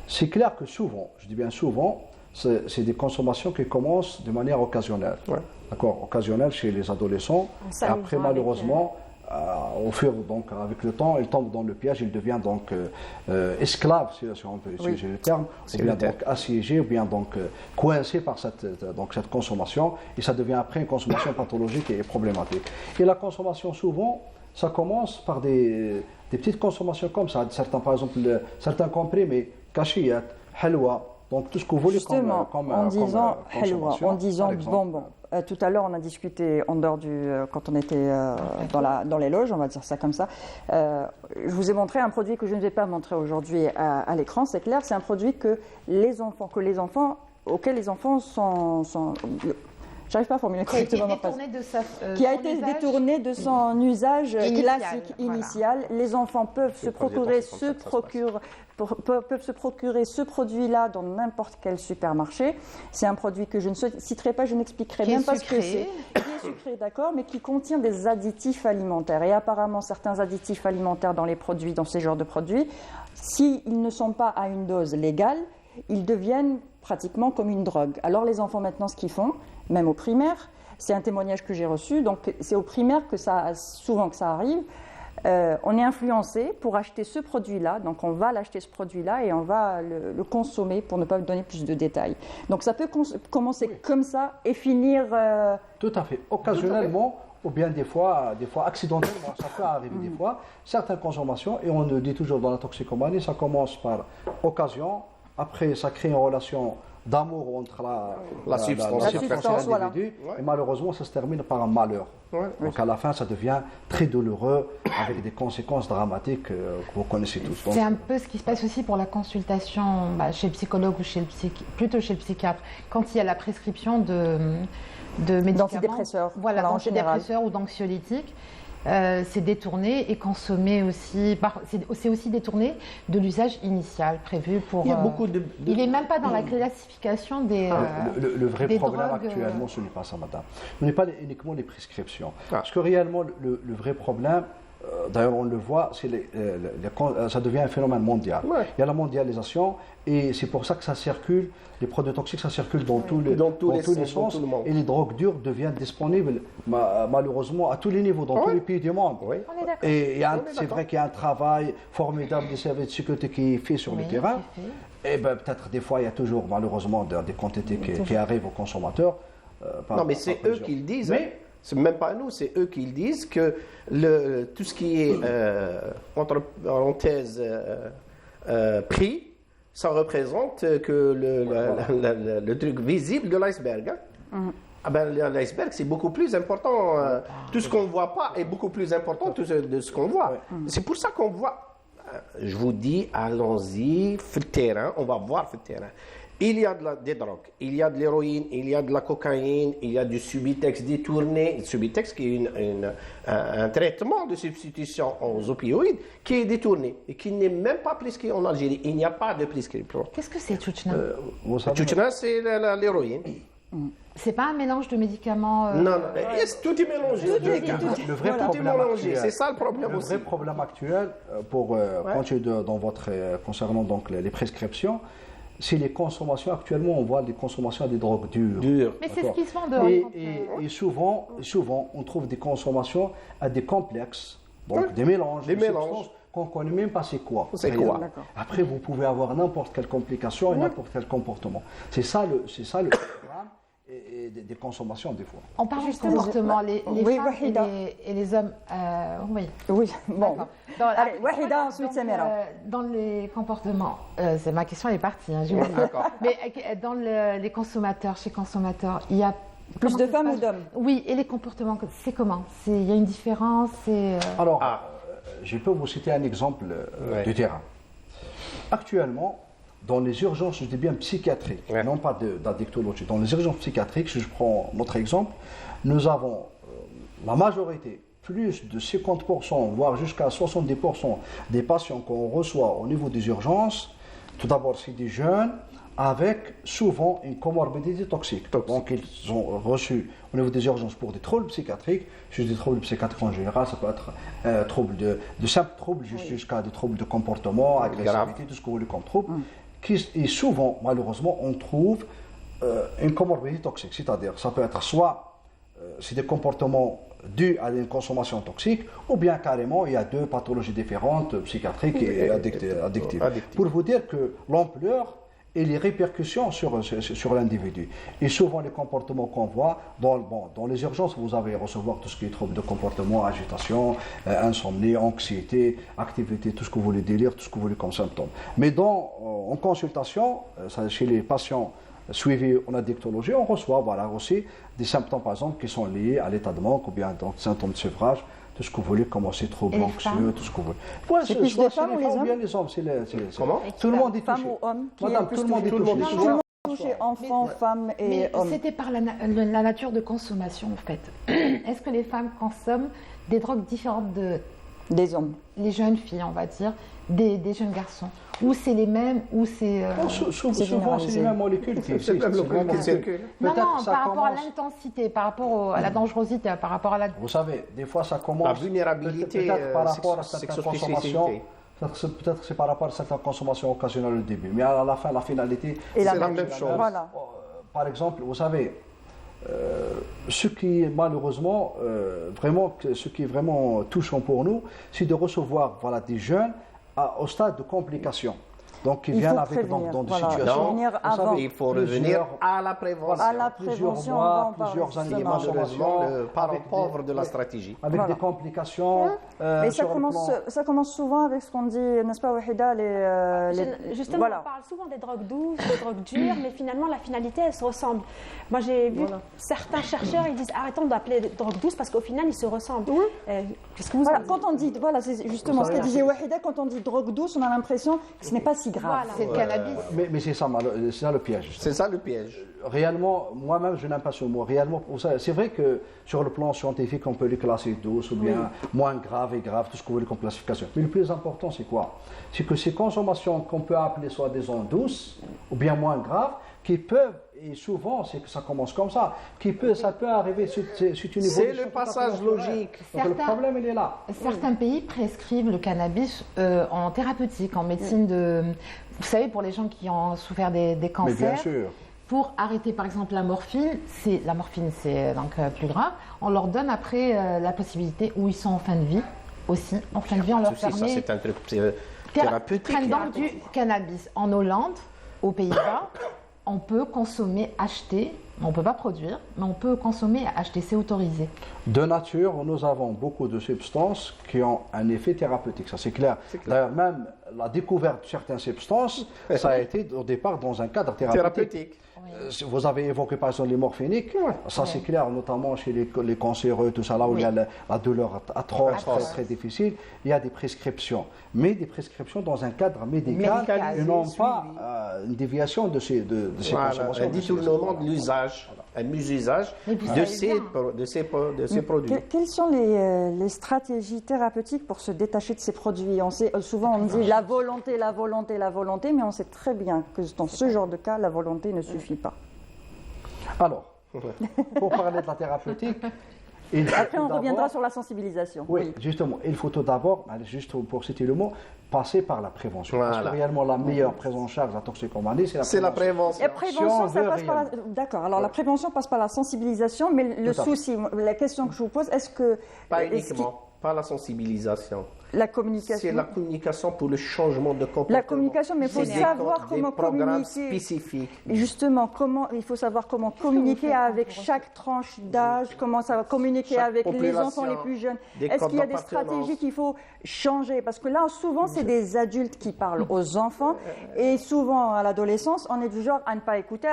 c'est clair que souvent, je dis bien souvent, c'est des consommations qui commencent de manière occasionnelle. Ouais. D'accord, occasionnelle chez les adolescents. Et après, malheureusement, au fur donc avec le temps, il tombe dans le piège, il devient donc esclave, si on peut utiliser le terme, ou bien donc assiégé, ou bien donc coincé par cette consommation, et ça devient après une consommation pathologique et problématique. Et la consommation, souvent, ça commence par des petites consommations comme ça, certains, par exemple, certains comprimés, cachillettes, halwa, donc tout ce que vous voulez comme en disant halwa, en disant bonbon. Tout à l'heure, on a discuté en dehors quand on était dans les loges, on va dire ça comme ça. Je vous ai montré un produit que je ne vais pas montrer aujourd'hui à l'écran, c'est clair, c'est un produit auquel les enfants sont j'arrive pas à formuler correctement ma phrase. Qui a été détourné de son usage classique, initial. Les enfants peuvent se procurer ce produit-là dans n'importe quel supermarché. C'est un produit que je ne citerai pas, je n'expliquerai même pas ce que c'est. Qui est sucré, d'accord, mais qui contient des additifs alimentaires. Et apparemment, certains additifs alimentaires dans ces genres de produits, s'ils ne sont pas à une dose légale, ils deviennent pratiquement comme une drogue. Alors les enfants maintenant, ce qu'ils font, même au primaire, c'est un témoignage que j'ai reçu, donc c'est au primaire souvent que ça arrive, on est influencé pour acheter ce produit-là, donc on va l'acheter ce produit-là et on va le consommer pour ne pas donner plus de détails. Donc ça peut commencer comme ça et finir... Tout à fait, occasionnellement ou bien des fois accidentellement, ça peut arriver des fois, certaines consommations, et on le dit toujours dans la toxicomanie, ça commence par occasion, après ça crée une relation d'amour entre la substance et l'individu, et malheureusement ça se termine par un malheur. Donc à la fin ça devient très douloureux avec des conséquences dramatiques que vous connaissez tous. C'est un peu ce qui se passe aussi pour la consultation chez le psychologue ou plutôt chez le psychiatre, quand il y a la prescription de médicaments, d'antidépresseurs, voilà, d'antidépresseurs ou d'anxiolytiques. C'est détourné et consommé aussi. C'est aussi détourné de l'usage initial prévu pour. Il y a beaucoup il n'est même pas dans la classification des. Le vrai des problème drogues, actuellement, ce n'est pas ça, madame. Ce n'est pas uniquement les prescriptions. Parce que réellement, le vrai problème, d'ailleurs, on le voit, ça devient un phénomène mondial. Il y a la mondialisation et c'est pour ça que ça circule. Les produits toxiques, ça circule dans tous les sens et les drogues dures deviennent disponibles malheureusement à tous les niveaux, dans tous les pays du monde. Et c'est vrai qu'il y a un travail formidable des services de sécurité qui est fait sur le terrain. Et peut-être des fois, il y a toujours malheureusement des quantités qui arrivent aux consommateurs. Non, mais c'est eux qui le disent. Mais c'est même pas nous, c'est eux qui le disent que tout ce qui est entre parenthèses prix, ça représente que le truc visible de l'iceberg. L'iceberg, c'est beaucoup plus important. Tout ce qu'on ne voit pas est beaucoup plus important que ce qu'on voit. C'est pour ça qu'on voit. Je vous dis, allons-y, sur le terrain, on va voir sur le terrain. Il y a des drogues, il y a de l'héroïne, il y a de la cocaïne, il y a du Subutex détourné. Le Subutex qui est un traitement de substitution aux opioïdes qui est détourné et qui n'est même pas prescrit en Algérie. Il n'y a pas de prescription. Qu'est-ce que c'est, Tchouchna? Tchouchna, c'est l'héroïne. C'est pas un mélange de médicaments. Non, tout est mélangé. Le vrai problème actuel, c'est ça le problème aussi. Le vrai problème actuel, pour continuer concernant donc les prescriptions, c'est les consommations. Actuellement, on voit des consommations à des drogues dures. Mais c'est ce qui se vend dehors. Et souvent, on trouve des consommations à des complexes, donc des mélanges, qu'on ne connaît même pas c'est quoi. Après, vous pouvez avoir n'importe quelle complication et n'importe quel comportement. C'est ça le programme et des consommations des fois. On parle du comportement, les femmes et les hommes. Oui, bon. Allez, Wahida, ensuite Samira. Dans les comportements, ma question est partie, hein, mais dans les consommateurs, chez consommateurs, il y a plus de femmes ou d'hommes? Oui, et les comportements, c'est comment? Il y a une différence? Alors, je peux vous citer un exemple du terrain. Actuellement, dans les urgences, je dis bien psychiatriques, non pas d'addictologie, dans les urgences psychiatriques, si je prends notre exemple, nous avons la majorité, plus de 50%, voire jusqu'à 70% des patients qu'on reçoit au niveau des urgences, tout d'abord c'est des jeunes avec souvent une comorbidité toxique. Donc ils ont reçu au niveau des urgences pour des troubles psychiatriques. Je dis des troubles psychiatriques en général, ça peut être de simples troubles jusqu'à des troubles de comportement, agressivité, tout ce que vous voulez comme trouble. Et souvent, malheureusement, on trouve une comorbidité toxique. C'est-à-dire, ça peut être soit c'est des comportements dus à une consommation toxique, ou bien carrément, il y a deux pathologies différentes, psychiatriques et addictives. Pour vous dire que l'ampleur et les répercussions sur l'individu. Et souvent, les comportements qu'on voit, dans les urgences, vous allez recevoir tout ce qui est troubles de comportement, agitation, insomnie, anxiété, activité, tout ce que vous voulez délire, tout ce que vous voulez comme symptômes. Mais en consultation, chez les patients suivis en addictologie, on reçoit aussi des symptômes, par exemple, qui sont liés à l'état de manque ou bien des symptômes de sevrage, tout ce que vous voulez, comment c'est troubles anxieux, tout ce que vous voulez. C'est plus les femmes ou les hommes? Comment? Tout le monde est touché. Femmes ou hommes? Madame, tout le monde est touché. Touché, enfants, femmes et hommes. C'était par la nature de consommation, en fait. Est-ce que les femmes consomment des drogues différentes des hommes? Les jeunes filles, on va dire, des jeunes garçons. Ou c'est les mêmes, ou c'est... souvent, c'est les mêmes molécules qui existent. Non, par rapport à l'intensité, par rapport à la dangerosité, par rapport à la... Vous savez, des fois, ça commence... La vulnérabilité, peut-être par rapport à certaines consommations. Peut-être que c'est par rapport à certaines consommations occasionnelles au début. Mais à la fin, la finalité, c'est la même chose. Par exemple, vous savez, Ce qui est malheureusement, ce qui est vraiment touchant pour nous, c'est de recevoir des jeunes au stade de complication. Donc, ils viennent avec dans des situations. Il faut revenir à la prévention. À la prévention, plusieurs années. Malheureusement, le parent pauvre de la stratégie. Avec des complications. Mais ça commence souvent avec ce qu'on dit, n'est-ce pas, Wahida, Justement, on parle souvent des drogues douces, des drogues dures, mais finalement, la finalité, elle se ressemble. Moi, j'ai vu certains chercheurs, ils disent arrêtons d'appeler drogue douce parce qu'au final, ils se ressemblent. Quand on dit, c'est justement ce que disait Wahida, quand on dit drogue douce, on a l'impression que ce n'est pas si grave. C'est le cannabis. Mais c'est ça le piège. C'est ça le piège. Réellement, moi-même, je n'aime pas ce mot. Réellement, c'est vrai que sur le plan scientifique, on peut les classer douces ou bien moins graves et graves, tout ce que vous voulez comme classification. Mais le plus important, c'est quoi? C'est que ces consommations qu'on peut appeler soi-disant douces ou bien moins graves, qui peuvent, et souvent c'est que ça commence comme ça, ça peut arriver, c'est une évolution. C'est le passage logique. Donc le problème, il est là. Certains pays prescrivent le cannabis en thérapeutique, en médecine de... Vous savez, pour les gens qui ont souffert des cancers. Mais bien sûr. Pour arrêter par exemple la morphine, c'est donc plus grave, on leur donne après la possibilité, où ils sont en fin de vie aussi, en fin de vie on leur permet... Ça c'est un truc thérapeutique. Donc du cannabis en Hollande, aux Pays-Bas, on peut consommer, acheter, on ne peut pas produire, mais on peut consommer et acheter, c'est autorisé. De nature, nous avons beaucoup de substances qui ont un effet thérapeutique, ça c'est clair. D'ailleurs, même la découverte de certaines substances, ça a été au départ dans un cadre thérapeutique. Vous avez évoqué par exemple les morphiniques, ça c'est clair, notamment chez les cancéreux, tout ça là où il y a la douleur atroce, très difficile, il y a des prescriptions, mais des prescriptions dans un cadre médical et non pas une déviation de ces consommations. Un détournement de l'usage, un misusage de ces produits. Quelles sont les stratégies thérapeutiques pour se détacher de ces produits? Souvent on dit la volonté, mais on sait très bien que dans ce genre de cas, la volonté ne suffit pas. Alors, pour parler de la thérapeutique... Après, on reviendra sur la sensibilisation. Oui, justement. Il faut tout d'abord, juste pour citer le mot, passer par la prévention. Parce que réellement, la meilleure prise en charge de la toxicomanie, c'est la prévention. La prévention, ça passe par D'accord. Alors, la prévention passe par la sensibilisation, mais le souci, la question que je vous pose, est-ce que... Pas uniquement, pas la sensibilisation. La communication. C'est la communication pour le changement de comportement. La communication, mais il faut savoir comment communiquer. Spécifiques. Justement, il faut savoir comment communiquer avec chaque tranche d'âge, comment ça va communiquer avec les enfants les plus jeunes. Est-ce qu'il y a des stratégies qu'il faut changer? Parce que là, souvent, c'est des adultes qui parlent aux enfants et souvent, à l'adolescence, on est du genre à ne pas écouter,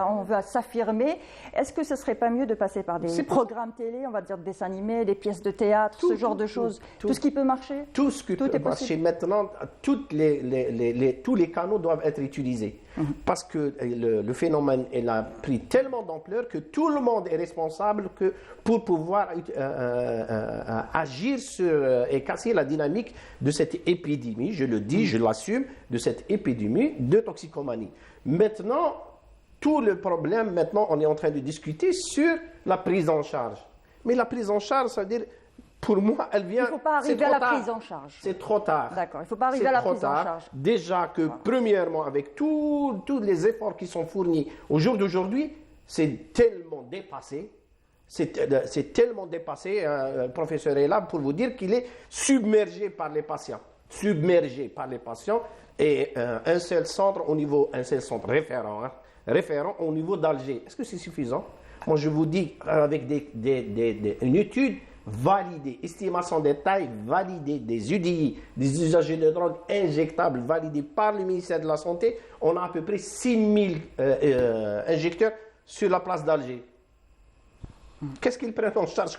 on va s'affirmer. Est-ce que ce ne serait pas mieux de passer par des programmes télé, on va dire des dessins animés, des pièces de théâtre, ce genre de choses, tout ce qui peut marcher? Tout ce qui peut marcher maintenant, tous les canaux doivent être utilisés. Parce que le phénomène a pris tellement d'ampleur que tout le monde est responsable pour pouvoir agir et casser la dynamique de cette épidémie, je le dis, je l'assume, de cette épidémie de toxicomanie. Maintenant, tout le problème, on est en train de discuter sur la prise en charge. Mais la prise en charge, ça veut dire... Pour moi, elle vient... Il ne faut pas arriver à la prise en charge. C'est trop tard. D'accord, il ne faut pas arriver à la prise en charge. Déjà que, premièrement, avec tous les efforts qui sont fournis au jour d'aujourd'hui, c'est tellement dépassé. C'est tellement dépassé. Le professeur est là pour vous dire qu'il est submergé par les patients. Submergé par les patients. Et un seul centre référent au niveau d'Alger. Est-ce que c'est suffisant? Moi, je vous dis, avec une étude validée, estimation des tailles validée, des UDI, des usagers de drogue injectables validés par le ministère de la Santé, on a à peu près 6000 injecteurs sur la place d'Alger. Qu'est-ce qu'ils prennent en charge?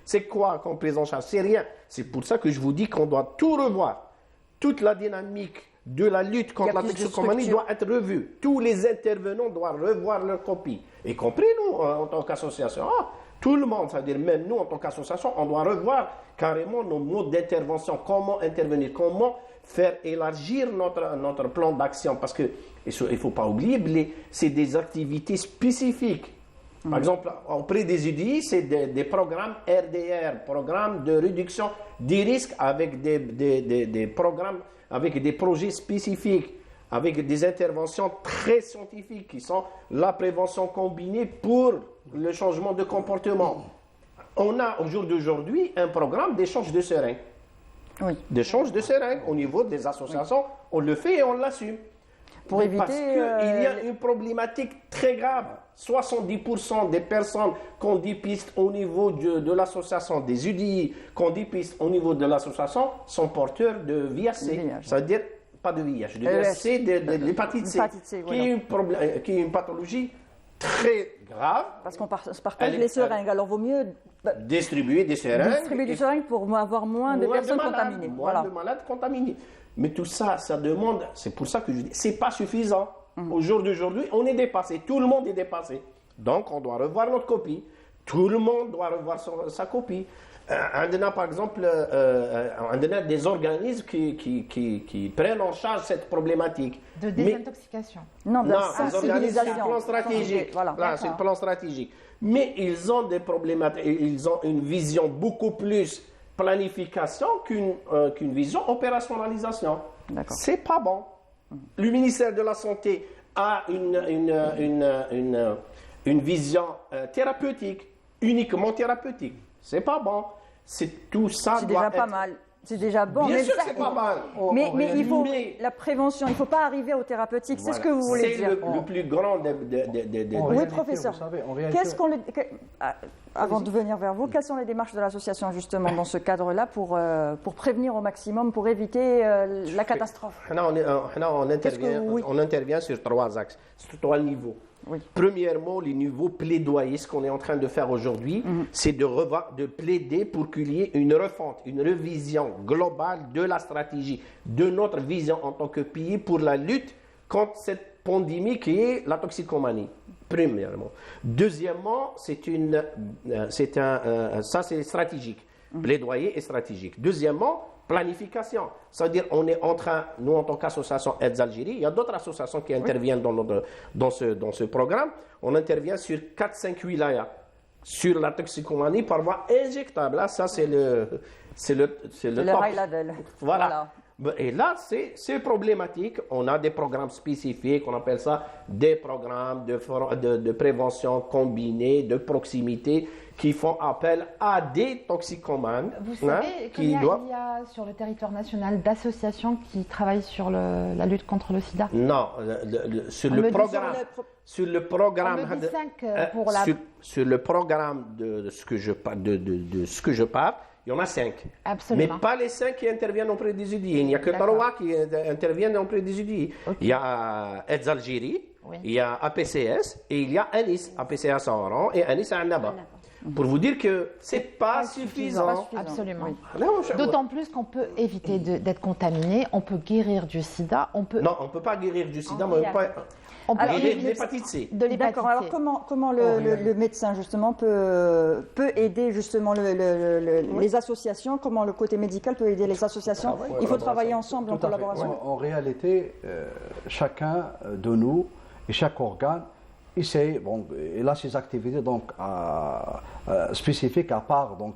C'est quoi qu'on prise en charge? C'est rien. C'est pour ça que je vous dis qu'on doit tout revoir. Toute la dynamique de la lutte contre la toxicomanie doit être revue. Tous les intervenants doivent revoir leur copie, y compris nous en tant qu'association. Tout le monde, c'est-à-dire même nous en tant qu'association, on doit revoir carrément nos modes d'intervention, comment intervenir, comment faire élargir notre plan d'action. Parce qu'il ne faut pas oublier, c'est des activités spécifiques. Par exemple, auprès des UDI, c'est des programmes RDR, programmes de réduction des risques avec des programmes, avec des projets spécifiques. avec des interventions très scientifiques qui sont la prévention combinée pour le changement de comportement. On a au jour d'aujourd'hui un programme d'échange de seringues. Oui. D'échange de seringues au niveau des associations. Oui. On le fait et on l'assume. Pour éviter, parce qu'il y a une problématique très grave. 70% des personnes qu'on dépiste au niveau de l'association des UDI, qu'on dépiste au niveau de l'association, sont porteurs de VIH. Ça veut dire, pas de VIH, de VIH, de l'hépatite C, qui est une pathologie très grave. Parce qu'on partage les seringues, alors vaut mieux distribuer des seringues. Distribuer des seringues pour avoir moins de personnes contaminées. Moins de malades contaminés. Mais tout ça, ça demande, c'est pour ça que je dis, c'est pas suffisant. Au jour d'aujourd'hui, on est dépassé, tout le monde est dépassé. Donc, on doit revoir notre copie. Tout le monde doit revoir sa copie. On a, par exemple, des organismes qui prennent en charge cette problématique. De désintoxication. Non, des organismes, c'est le plan stratégique. Voilà, c'est le plan stratégique. Mais ils ont des problématiques, ils ont une vision beaucoup plus planification qu'une vision opérationnalisation. C'est pas bon. Le ministère de la Santé a une vision thérapeutique, uniquement thérapeutique. C'est pas bon. C'est tout ça. C'est déjà pas mal. C'est déjà bon. Bien sûr que c'est pas mal. Mais il faut la prévention. Il ne faut pas arriver au thérapeutique. C'est ce que vous voulez dire. C'est le plus grand des... Oui, professeur. Avant de venir vers vous, quelles sont les démarches de l'association justement dans ce cadre-là pour prévenir au maximum, pour éviter la catastrophe? On intervient sur 3 axes, sur 3 niveaux. Oui. Premièrement, les niveaux plaidoyer, ce qu'on est en train de faire aujourd'hui, c'est de plaider pour qu'il y ait une refonte, une révision globale de la stratégie, de notre vision en tant que pays pour la lutte contre cette pandémie qui est la toxicomanie. Premièrement. Deuxièmement, ça c'est stratégique. Plaidoyer et stratégique. Deuxièmement, planification. C'est-à-dire, on est en train, nous en tant qu'association AIDS Algérie, il y a d'autres associations qui interviennent dans ce programme. On intervient sur 4-5 wilayas sur la toxicomanie par voie injectable. Là, ça c'est le high level. Voilà. Et là, c'est problématique. On a des programmes spécifiques, on appelle ça des programmes de prévention combinée, de proximité, qui font appel à des toxicomanes. Vous savez qu'il y a sur le territoire national d'associations qui travaillent sur la lutte contre le sida? Non, sur le programme de ce que je parle, il y en a 5. Absolument. Mais pas les 5 qui interviennent auprès des UDI. Il n'y a que 3 qui interviennent auprès des UDI. Okay. Il y a AIDS Algérie, il y a APCS et il y a Anis, APCS à Oran et Anis à Annaba. Pour vous dire que c'est pas suffisant. Absolument. Oui. D'autant plus qu'on peut éviter d'être contaminé, on peut guérir du sida, Non, on ne peut pas guérir du sida, mais on peut guérir de l'hépatite C. D'accord. Alors comment le médecin justement peut aider justement les associations? Comment le côté médical peut aider les associations? Il faut travailler ensemble en collaboration. En réalité, chacun de nous et chaque organe essaie, il a ses activités spécifiques à part dans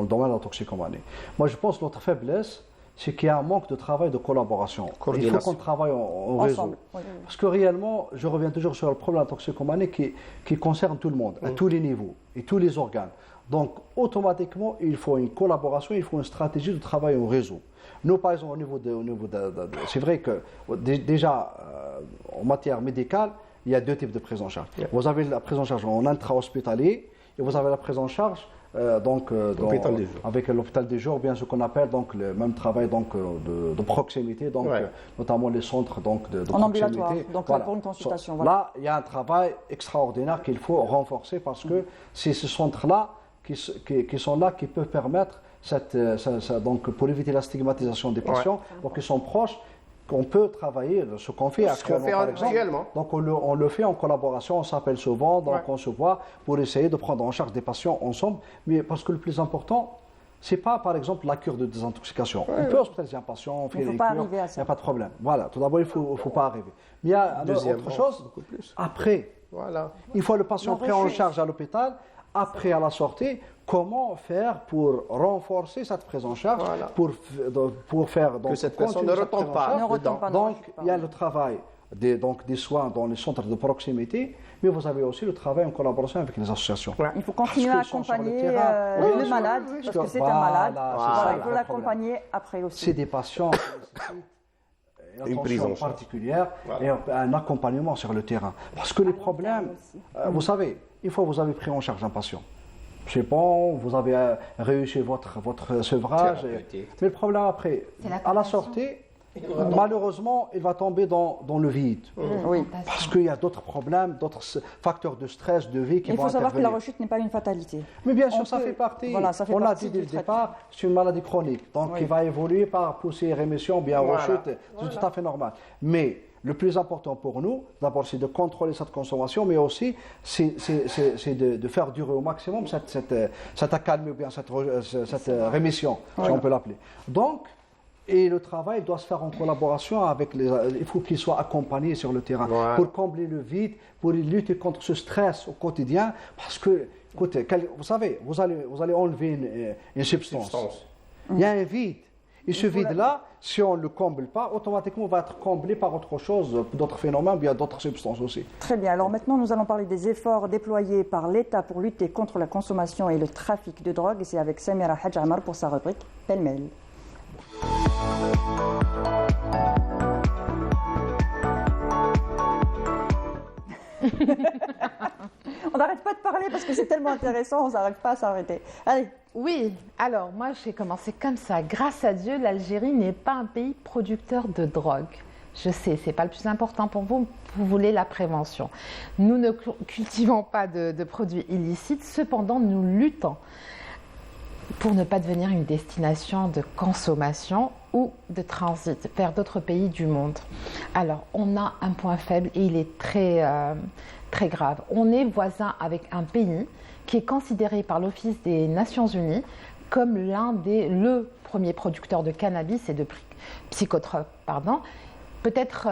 le domaine de la toxicomanie. Moi, je pense que notre faiblesse, c'est qu'il y a un manque de travail, de collaboration. Il faut qu'on travaille en réseau. Oui. Parce que réellement, je reviens toujours sur le problème de la toxicomanie qui concerne tout le monde, à tous les niveaux et tous les organes. Donc, automatiquement, il faut une collaboration, il faut une stratégie de travail en réseau. Nous, par exemple, c'est vrai que déjà, en matière médicale, il y a 2 types de prise en charge. Vous avez la prise en charge en intra-hospitalier et vous avez la prise en charge avec l'hôpital des jours, bien ce qu'on appelle le même travail de proximité, notamment les centres de proximité. En ambulatoire, pour une consultation. Là, il y a un travail extraordinaire qu'il faut renforcer parce que c'est ces centres-là qui sont là, qui peuvent permettre, pour éviter la stigmatisation des patients, donc ils sont proches. On peut travailler, ce qu'on fait actuellement, par exemple. Donc on le fait en collaboration, on s'appelle souvent, donc on se voit pour essayer de prendre en charge des patients ensemble. Mais parce que le plus important, c'est pas par exemple la cure de désintoxication. On peut hospitaliser un patient, on fait les cures, il n'y a pas de problème. Voilà, tout d'abord il ne faut pas arriver. Mais il y a autre chose, après Voilà. Une fois le patient pris en charge à l'hôpital, après à la sortie, comment faire pour renforcer cette prise en charge, pour faire que cette personne ne retombe pas. Donc, il y a le travail des soins dans les centres de proximité, mais vous avez aussi le travail en collaboration avec les associations. Il faut continuer à accompagner le malade, parce que c'est un malade. Il faut l'accompagner après aussi. C'est des patients une attention particulière et un accompagnement sur le terrain. Parce que les problèmes, vous savez, une fois que vous avez pris en charge un patient, c'est bon, vous avez réussi votre sevrage, mais le problème après, à la sortie, malheureusement, il va tomber dans le vide. Oui. Parce qu'il y a d'autres problèmes, d'autres facteurs de stress, de vie qui vont intervenir. Il faut savoir que la rechute n'est pas une fatalité. Mais bien sûr, ça fait partie. On l'a dit dès le départ, c'est une maladie chronique. Donc, il va évoluer par poussée, rémission, bien rechute. C'est tout à fait normal. Mais le plus important pour nous, d'abord, c'est de contrôler cette consommation, mais aussi, c'est de faire durer au maximum cette accalmie ou bien cette rémission, si on peut l'appeler. Donc, et le travail doit se faire en collaboration avec il faut qu'il soit accompagné sur le terrain pour combler le vide, pour lutter contre ce stress au quotidien. Parce que, écoutez, vous savez, vous allez enlever une substance. Il y a un vide. Et ce vide-là, si on ne le comble pas, automatiquement, on va être comblé par autre chose, d'autres phénomènes, bien d'autres substances aussi. Très bien. Alors maintenant, nous allons parler des efforts déployés par l'État pour lutter contre la consommation et le trafic de drogue. Et c'est avec Samira Hadj Amar pour sa rubrique Pêle-mêle. On n'arrête pas de parler parce que c'est tellement intéressant, on n'arrive pas à s'arrêter. Allez. Oui, alors moi j'ai commencé comme ça. Grâce à Dieu, l'Algérie n'est pas un pays producteur de drogue. Je sais, ce n'est pas le plus important pour vous, vous voulez la prévention. Nous ne cultivons pas de produits illicites, cependant nous luttons pour ne pas devenir une destination de consommation ou de transit vers d'autres pays du monde. Alors, on a un point faible et il est très grave. On est voisin avec un pays qui est considéré par l'Office des Nations Unies comme le premier producteur de cannabis et de psychotropes, Peut-être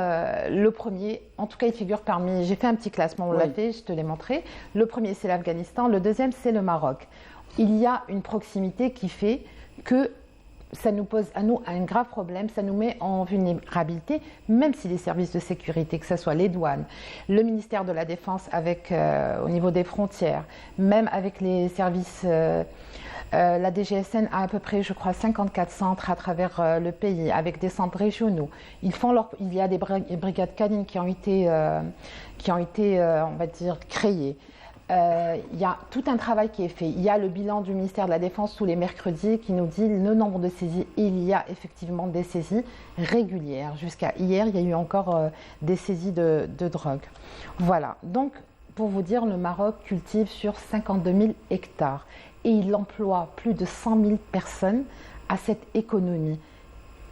le premier, en tout cas il figure parmi, j'ai fait un petit classement, on l'a fait, je te l'ai montré. Le premier c'est l'Afghanistan, le deuxième c'est le Maroc. Il y a une proximité qui fait que ça nous pose à nous un grave problème, ça nous met en vulnérabilité, même si les services de sécurité, que ce soit les douanes, le ministère de la Défense au niveau des frontières, même avec les services, la DGSN a à peu près, je crois, 54 centres à travers le pays, avec des centres régionaux. Il y a des brigades canines qui ont été on va dire, créées. Il y a tout un travail qui est fait. Il y a le bilan du ministère de la Défense tous les mercredis qui nous dit le nombre de saisies. Il y a effectivement des saisies régulières. Jusqu'à hier, il y a eu encore des saisies de drogue. Voilà. Donc, pour vous dire, le Maroc cultive sur 52 000 hectares et il emploie plus de 100 000 personnes à cette économie.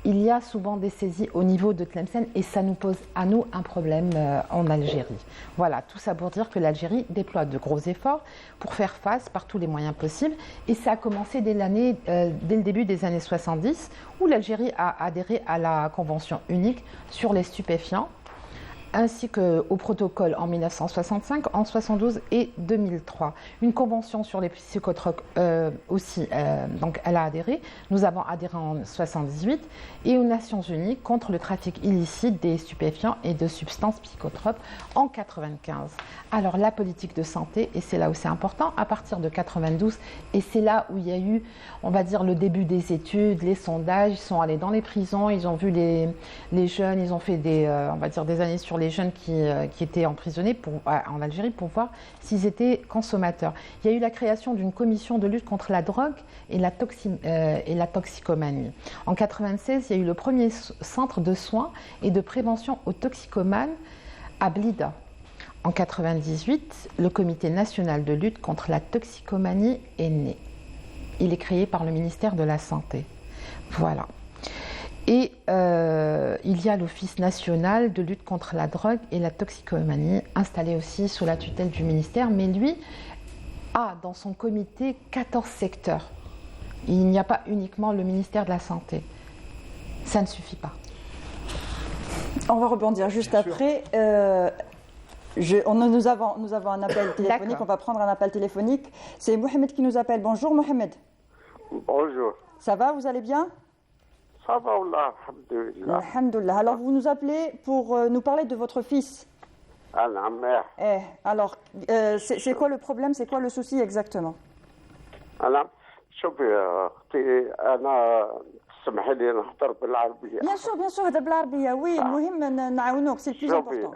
Il y a souvent des saisies au niveau de Tlemcen et ça nous pose à nous un problème en Algérie. Voilà, tout ça pour dire que l'Algérie déploie de gros efforts pour faire face par tous les moyens possibles. Et ça a commencé dès le début des années 70 où l'Algérie a adhéré à la Convention unique sur les stupéfiants ainsi qu'au protocole en 1965, en 1972 et 2003. Une convention sur les psychotropes aussi, donc elle a adhéré. Nous avons adhéré en 1978 et aux Nations Unies contre le trafic illicite des stupéfiants et de substances psychotropes en 1995. Alors la politique de santé, et c'est là où c'est important, à partir de 1992, et c'est là où il y a eu, on va dire, le début des études, les sondages, ils sont allés dans les prisons, ils ont vu les jeunes, ils ont fait on va dire, des années sur les jeunes qui étaient emprisonnés en Algérie pour voir s'ils étaient consommateurs. Il y a eu la création d'une commission de lutte contre la drogue et la toxicomanie. En 1996, il y a eu le premier centre de soins et de prévention aux toxicomanes à Blida. En 1998, le Comité national de lutte contre la toxicomanie est né. Il est créé par le ministère de la Santé. Voilà. Et il y a l'Office national de lutte contre la drogue et la toxicomanie, installé aussi sous la tutelle du ministère, mais lui a dans son comité 14 secteurs. Il n'y a pas uniquement le ministère de la Santé. Ça ne suffit pas. On va rebondir juste après. Nous avons un appel téléphonique, on va prendre un appel téléphonique. C'est Mohamed qui nous appelle. Bonjour Mohamed. Bonjour. Ça va, vous allez bien? Ça va, alhamdoulilah. Alhamdoulilah. Alors vous nous appelez pour nous parler de votre fils. Alors, c'est quoi le problème, c'est quoi le souci exactement? تسمحي لي نهضر بالعربيه. Bien sûr هذا بالعربيه وي المهم نعاونوك سي البلوز امبورطون.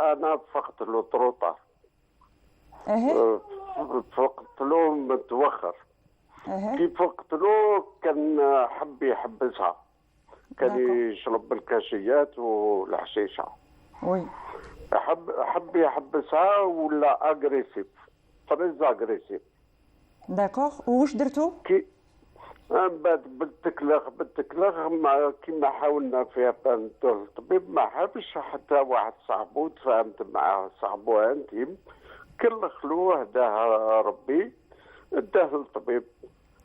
انا فقدت له طروطه. فقدت له متوخر. كي فقدت له كان حب يحبسها. كان يشرب بالكاشيات والحشيشه. وي. حب يحبسها ولا اغريسيف. تريز اغريسيف. داكوغ واش درتو؟ بعد بالتكلخ كيما حاولنا فيها ندور الطبيب ما حبش حتى واحد صاحبو تفاهمت معاه صاحبو انتيم كلخلوه هداه ربي اداه للطبيب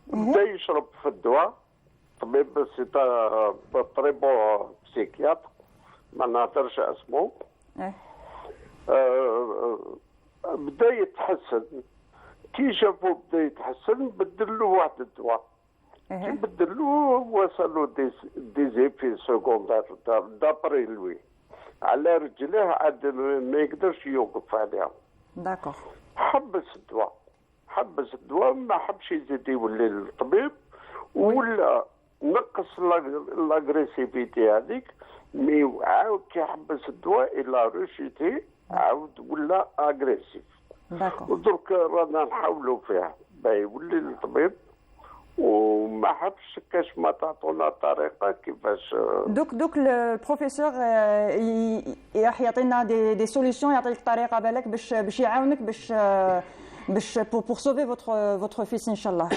بدا يشرب في الدواء طبيب طريبو بسيكياتر ما نهضرش اسمه بدا يتحسن كي شافو بدا يتحسن بدلو واحد الدواء كي بدلوه وصلوا دي زيفي سكوندار دابري لوي على رجليه عاد ما يقدرش يوقف عليها. داكوغ. حبس الدواء ما حبش يزيد يولي للطبيب ولا نقص لاغريسيفيتي هذيك مي عاود كي حبس الدواء الى روشيتي عاود ولا اغريسيف. داكوغ. ودرك رانا نحاولوا فيها باي يولي للطبيب وما حبش كاش ما تعطونا طريقه كيفاش. دوك البروفيسور راح يعطينا دي سوليسيون يعطيك طريقه بالك باش يعاونك باش pour sauver votre fils inchallah.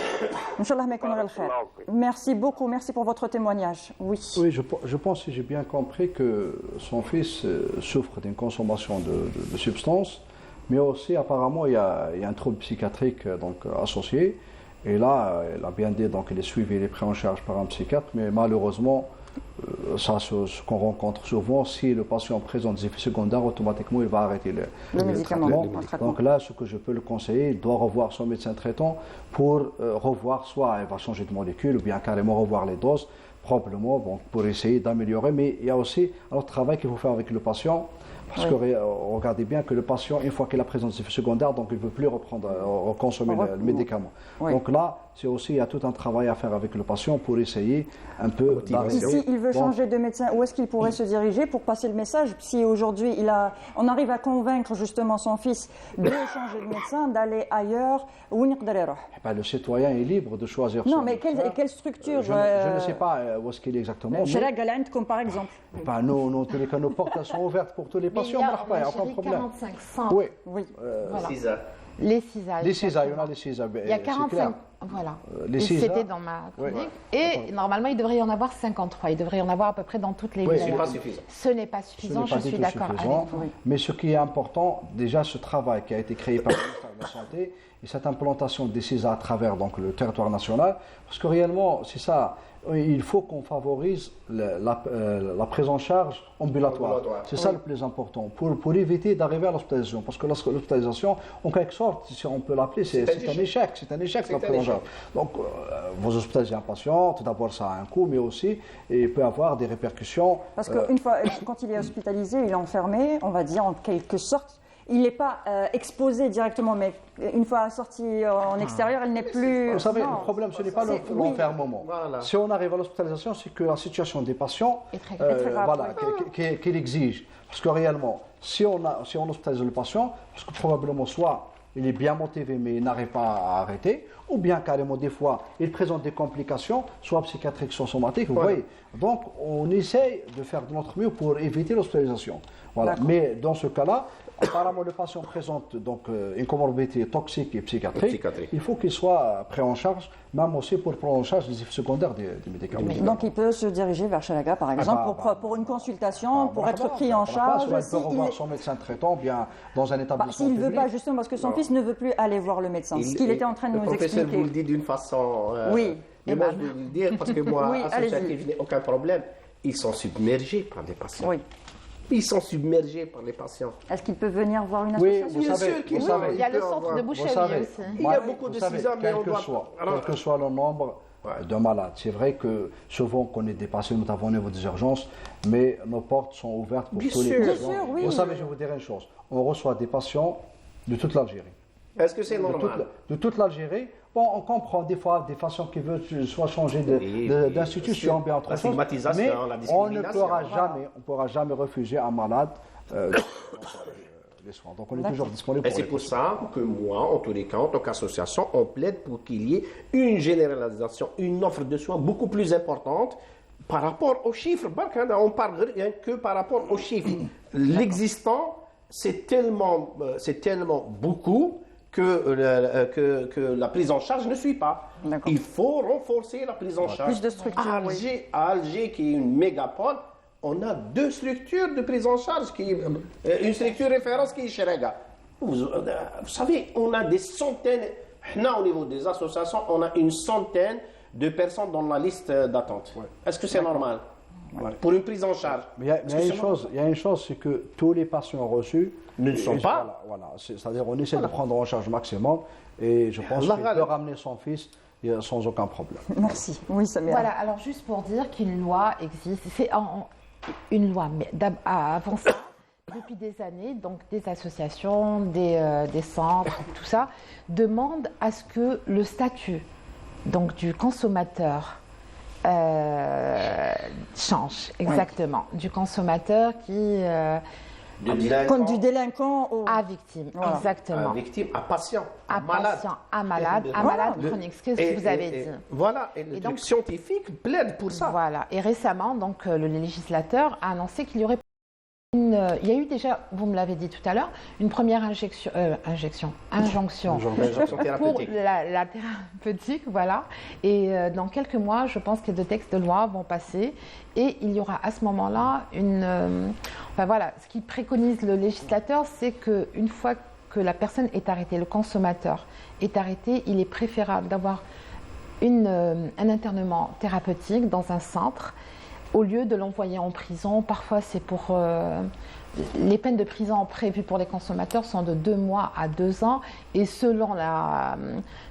Inchallah ما يكون غير الخير. Merci beaucoup, merci pour votre témoignage. Oui. Oui, je pense que j'ai bien compris que son fils souffre d'une consommation de substances, mais aussi apparemment il y a un trouble psychiatrique donc associé. Et là, elle a bien dit, donc il est suivi, il est pris en charge par un psychiatre, mais malheureusement, ça ce qu'on rencontre souvent, si le patient présente des effets secondaires, automatiquement il va arrêter le médicament. Donc là, ce que je peux le conseiller, il doit revoir son médecin traitant pour revoir, soit il va changer de molécule, ou bien carrément revoir les doses, probablement bon, pour essayer d'améliorer. Mais il y a aussi un autre travail qu'il faut faire avec le patient. Parce que regardez bien que le patient, une fois qu'il a présence des effets secondaires, donc il ne veut plus consommer le médicament. Oui. Donc là, c'est aussi, il y a tout un travail à faire avec le patient pour essayer un peu d'arriver. Si il veut changer de médecin, où est-ce qu'il pourrait se diriger pour passer le message? Si aujourd'hui on arrive à convaincre justement son fils de changer de médecin, d'aller ailleurs, où le citoyen est libre de choisir son médecin. Non, mais quelle structure je ne sais pas où est-ce qu'il est exactement. Comme par exemple. Nous, tous les cas, nos portes sont ouvertes pour tous les patients. Il y a 45 centres. Oui. Voilà. Les CISA. Les CISA, il y en a les CISA. Il y a 45. Voilà. C'était dans ma clinique. Et normalement, il devrait y en avoir 53. Il devrait y en avoir à peu près dans toutes les villes. Ce n'est pas suffisant. Ce n'est pas suffisant, je suis d'accord avec vous. Mais ce qui est important, déjà ce travail qui a été créé par le ministère de la Santé et cette implantation des CISA à travers donc, le territoire national, parce que réellement, c'est ça. Il faut qu'on favorise la prise en charge ambulatoire. C'est ça le plus important, pour éviter d'arriver à l'hospitalisation. Parce que l'hospitalisation, en quelque sorte, si on peut l'appeler, c'est un échec. C'est un échec la prise en charge. Donc, vous hospitalisez un patient, tout d'abord ça a un coût, mais aussi il peut avoir des répercussions. Parce qu'une fois, quand il est hospitalisé, il est enfermé, on va dire en quelque sorte. Il n'est pas exposé directement, mais une fois sorti en extérieur, il n'est plus... Vous savez, le problème, ce n'est pas l'enfermement. Voilà. Si on arrive à l'hospitalisation, c'est que la situation des patients qu'il exige. Parce que réellement, si on hospitalise le patient, parce que probablement soit il est bien motivé, mais il n'arrive pas à arrêter, ou bien carrément des fois, il présente des complications, soit psychiatriques, soit somatiques, vous voyez. Donc, on essaye de faire de notre mieux pour éviter l'hospitalisation. Voilà. Mais dans ce cas-là, apparemment, le patient présente donc, une comorbidité toxique et psychiatrique. Il faut qu'il soit pris en charge, même aussi pour prendre en charge les effets secondaires des médicaments. Donc, il peut se diriger vers Chalaga, par exemple, pour une consultation, pour être pris en charge. Il peut revoir son médecin traitant, bien dans un établissement s'il ne veut pas, justement, parce que son fils ne veut plus aller voir le médecin. Ce qu'il était en train de nous expliquer. Le professeur vous le dit d'une façon... oui. Mais moi, je veux le dire, parce que moi, associatif, je n'ai aucun problème. Ils sont submergés par des patients. Oui. Ils sont submergés par les patients. Est-ce qu'ils peuvent venir voir une association? Oui, bien sûr qu'ils peuvent. Il y a le centre de Bouchaoui aussi. Il y a beaucoup de CISAM, mais on doit... Quel que soit le nombre de malades. C'est vrai que souvent on connaît des patients, notamment au niveau des urgences, mais nos portes sont ouvertes pour tous les patients. Oui. Vous savez, je vais vous dire une chose. On reçoit des patients de toute l'Algérie. Est-ce que c'est normal? De toute l'Algérie. Bon, on comprend des fois des patients qui veulent soit changer d'institution, bien autre chose, mais on ne pourra jamais refuser un malade les soins. Donc on est toujours disponible pour c'est pour ça que moi, en tous les cas, en tant qu'association, on plaide pour qu'il y ait une généralisation, une offre de soins beaucoup plus importante par rapport aux chiffres. On parle rien que par rapport aux chiffres. L'existant, c'est tellement beaucoup que la prise en charge ne suit pas. Il faut renforcer la prise en charge. Plus de structures. À Alger, qui est une mégapole, on a 2 structures de prise en charge. Une structure référence qui est Sherega. Vous savez, on a des centaines, au niveau des associations, on a une centaine de personnes dans la liste d'attente. Est-ce que c'est normal? Pour une prise en charge. Mais il y a une chose, c'est que tous les patients reçus ne le sont pas. Voilà. C'est-à-dire qu'on essaie de prendre en charge maximum et je pense qu'il peut ramener son fils sans aucun problème. Merci. Oui, ça m'est. Voilà, alors juste pour dire qu'une loi existe, c'est une loi, mais avant ça, depuis des années, donc des associations, des centres, tout ça, demandent à ce que le statut donc, du consommateur change, exactement. Du consommateur qui... comme du délinquant à victime, exactement. À victime, à patient, à malade chronique, ce que vous avez dit. Voilà, et le truc scientifique plaide pour ça. Voilà, et récemment, donc, le législateur a annoncé qu'il y aurait il y a eu déjà, vous me l'avez dit tout à l'heure, une première injonction pour la thérapeutique, voilà. Et dans quelques mois, je pense que de textes de loi vont passer et il y aura à ce moment-là ce qui préconise le législateur, c'est qu'une fois que la personne est arrêtée, le consommateur est arrêté, il est préférable d'avoir un internement thérapeutique dans un centre au lieu de l'envoyer en prison. Parfois, c'est pour... les peines de prison prévues pour les consommateurs sont de 2 mois à 2 ans et selon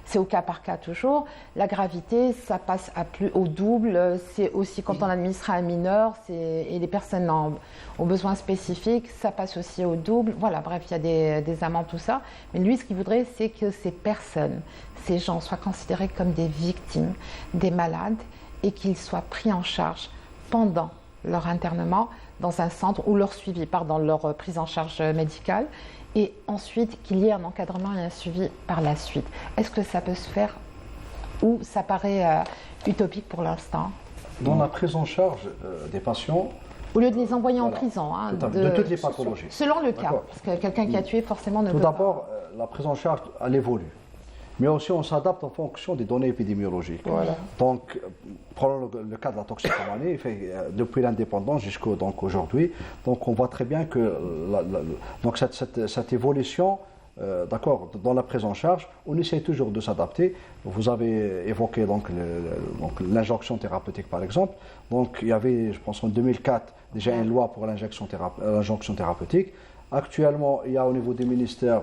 c'est au cas par cas toujours, la gravité, ça passe au double. C'est aussi quand on administre à un mineur et les personnes aux besoins spécifiques, ça passe aussi au double. Voilà, bref, il y a des amendes, tout ça. Mais lui, ce qu'il voudrait, c'est que ces personnes, ces gens soient considérés comme des victimes, des malades et qu'ils soient pris en charge pendant leur internement dans un centre ou leur suivi, leur prise en charge médicale, et ensuite qu'il y ait un encadrement et un suivi par la suite. Est-ce que ça peut se faire ou ça paraît utopique pour l'instant? Dans la prise en charge des patients, au lieu de les envoyer en prison, de toutes les pathologies. Selon le cas, parce que quelqu'un qui a tué forcément ne peut pas. Tout d'abord, la prise en charge, elle évolue. Mais aussi, on s'adapte en fonction des données épidémiologiques. Voilà. Donc, prenons le cas de la toxicomanie, depuis l'indépendance jusqu'aujourd'hui. Donc, on voit très bien que cette évolution, dans la prise en charge, on essaie toujours de s'adapter. Vous avez évoqué l'injonction thérapeutique, par exemple. Donc, il y avait, je pense, en 2004, déjà une loi pour l'injonction thérapeutique. Actuellement, il y a au niveau des ministères,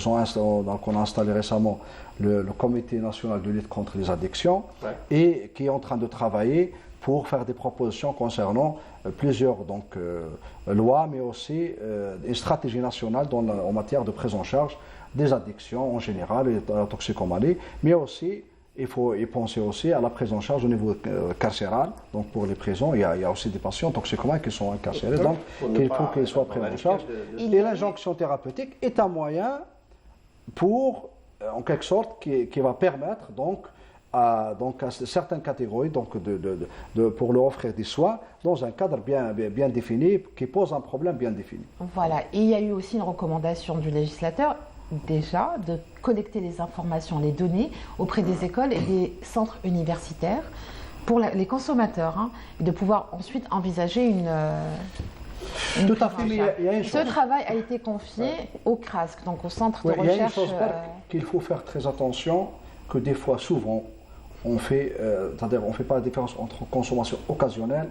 on a installé récemment le Comité national de lutte contre les addictions et qui est en train de travailler pour faire des propositions concernant plusieurs lois, mais aussi une stratégie nationale en matière de prise en charge des addictions en général et de la toxicomanie, mais aussi il faut y penser aussi à la prise en charge au niveau carcéral. Donc pour les prisons, il y a aussi des patients toxicomanes qui sont incarcérés, donc il faut qu'ils soient pris en charge. Et l'injonction thérapeutique est un moyen pour, en quelque sorte, qui va permettre à certaines catégories pour leur offrir des soins dans un cadre bien défini, qui pose un problème bien défini. Voilà, et il y a eu aussi une recommandation du législateur déjà de collecter les informations, les données auprès des écoles et des centres universitaires pour les consommateurs, et de pouvoir ensuite envisager une tout à fait, mais il y a une chose. Ce travail a été confié au CRASC, donc au centre de recherche. Il y a une chose qu'il faut faire très attention, que des fois, souvent, on fait pas la différence entre consommation occasionnelle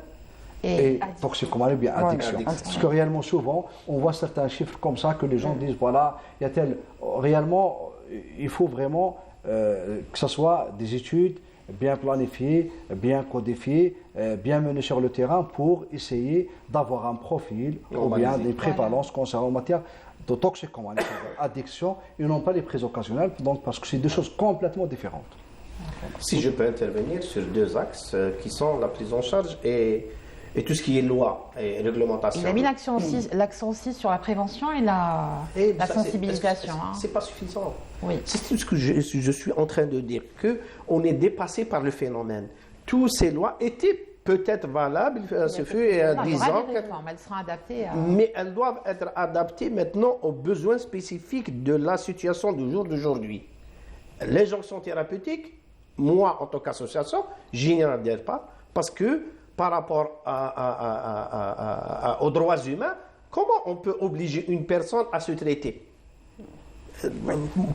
et toxicomanie, bien addiction. Parce que réellement, souvent, on voit certains chiffres comme ça que les gens disent, voilà, il y a tel... Réellement, il faut vraiment que ce soit des études bien planifiées, bien codifiées, bien menées sur le terrain pour essayer d'avoir un profil ou bien des prévalences concernant en matière de toxicomanie, addiction, et non pas les prises occasionnelles, donc, parce que c'est deux choses complètement différentes. Si je peux intervenir sur deux axes qui sont la prise en charge et tout ce qui est loi et réglementation. Il a mis l'accent aussi sur la prévention et la sensibilisation. C'est pas suffisant. Oui. C'est tout ce que je suis en train de dire, qu'on est dépassé par le phénomène. Toutes ces lois étaient peut-être valables, ce fut 10 ans. Elles seront adaptées. Mais elles doivent être adaptées maintenant aux besoins spécifiques de la situation du jour d'aujourd'hui. L'injonction thérapeutique, moi, en tant qu'association, je n'y adhère pas, parce que par rapport aux droits humains, comment on peut obliger une personne à se traiter?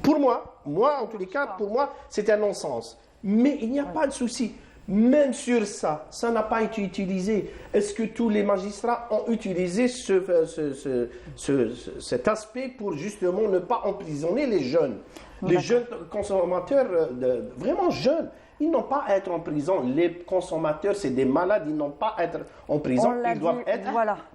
Pour moi, en tous les cas, pour moi, c'est un non-sens. Mais il n'y a pas de souci. Même sur ça, ça n'a pas été utilisé. Est-ce que tous les magistrats ont utilisé cet aspect pour justement ne pas emprisonner les jeunes? Les jeunes consommateurs, vraiment jeunes, ils n'ont pas à être en prison. Les consommateurs, c'est des malades, ils n'ont pas à être en prison. Ils doivent être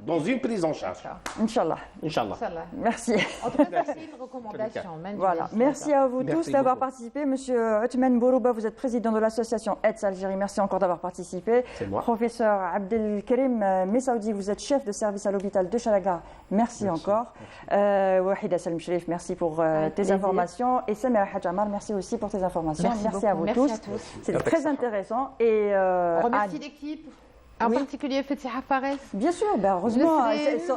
dans une prise en charge. Inch'Allah. Inch'Allah. Merci. En tout cas, c'est une recommandation. Voilà. Merci à vous tous d'avoir participé. Monsieur Othman Bourouba, vous êtes président de l'association AIDS Algérie. Merci encore d'avoir participé. C'est moi. Professeur Abdelkarim Messaoudi, vous êtes chef de service à l'hôpital de Chalaga. Merci encore. Wahida Salim Sherif, merci pour tes informations. Et Samira Hadjamar, merci aussi pour tes informations. Merci à vous tous. C'était très intéressant. Et on remercie l'équipe, en particulier Fetiha Fares. Bien sûr, heureusement,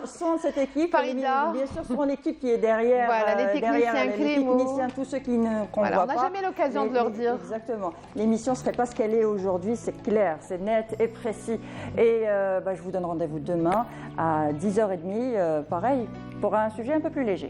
sans cette équipe, bien sûr, sans l'équipe qui est derrière, les techniciens, tous ceux qu'on ne voit pas. On n'a jamais l'occasion de leur dire. Exactement. L'émission ne serait pas ce qu'elle est aujourd'hui, c'est clair, c'est net et précis. Et je vous donne rendez-vous demain à 10h30, pareil, pour un sujet un peu plus léger.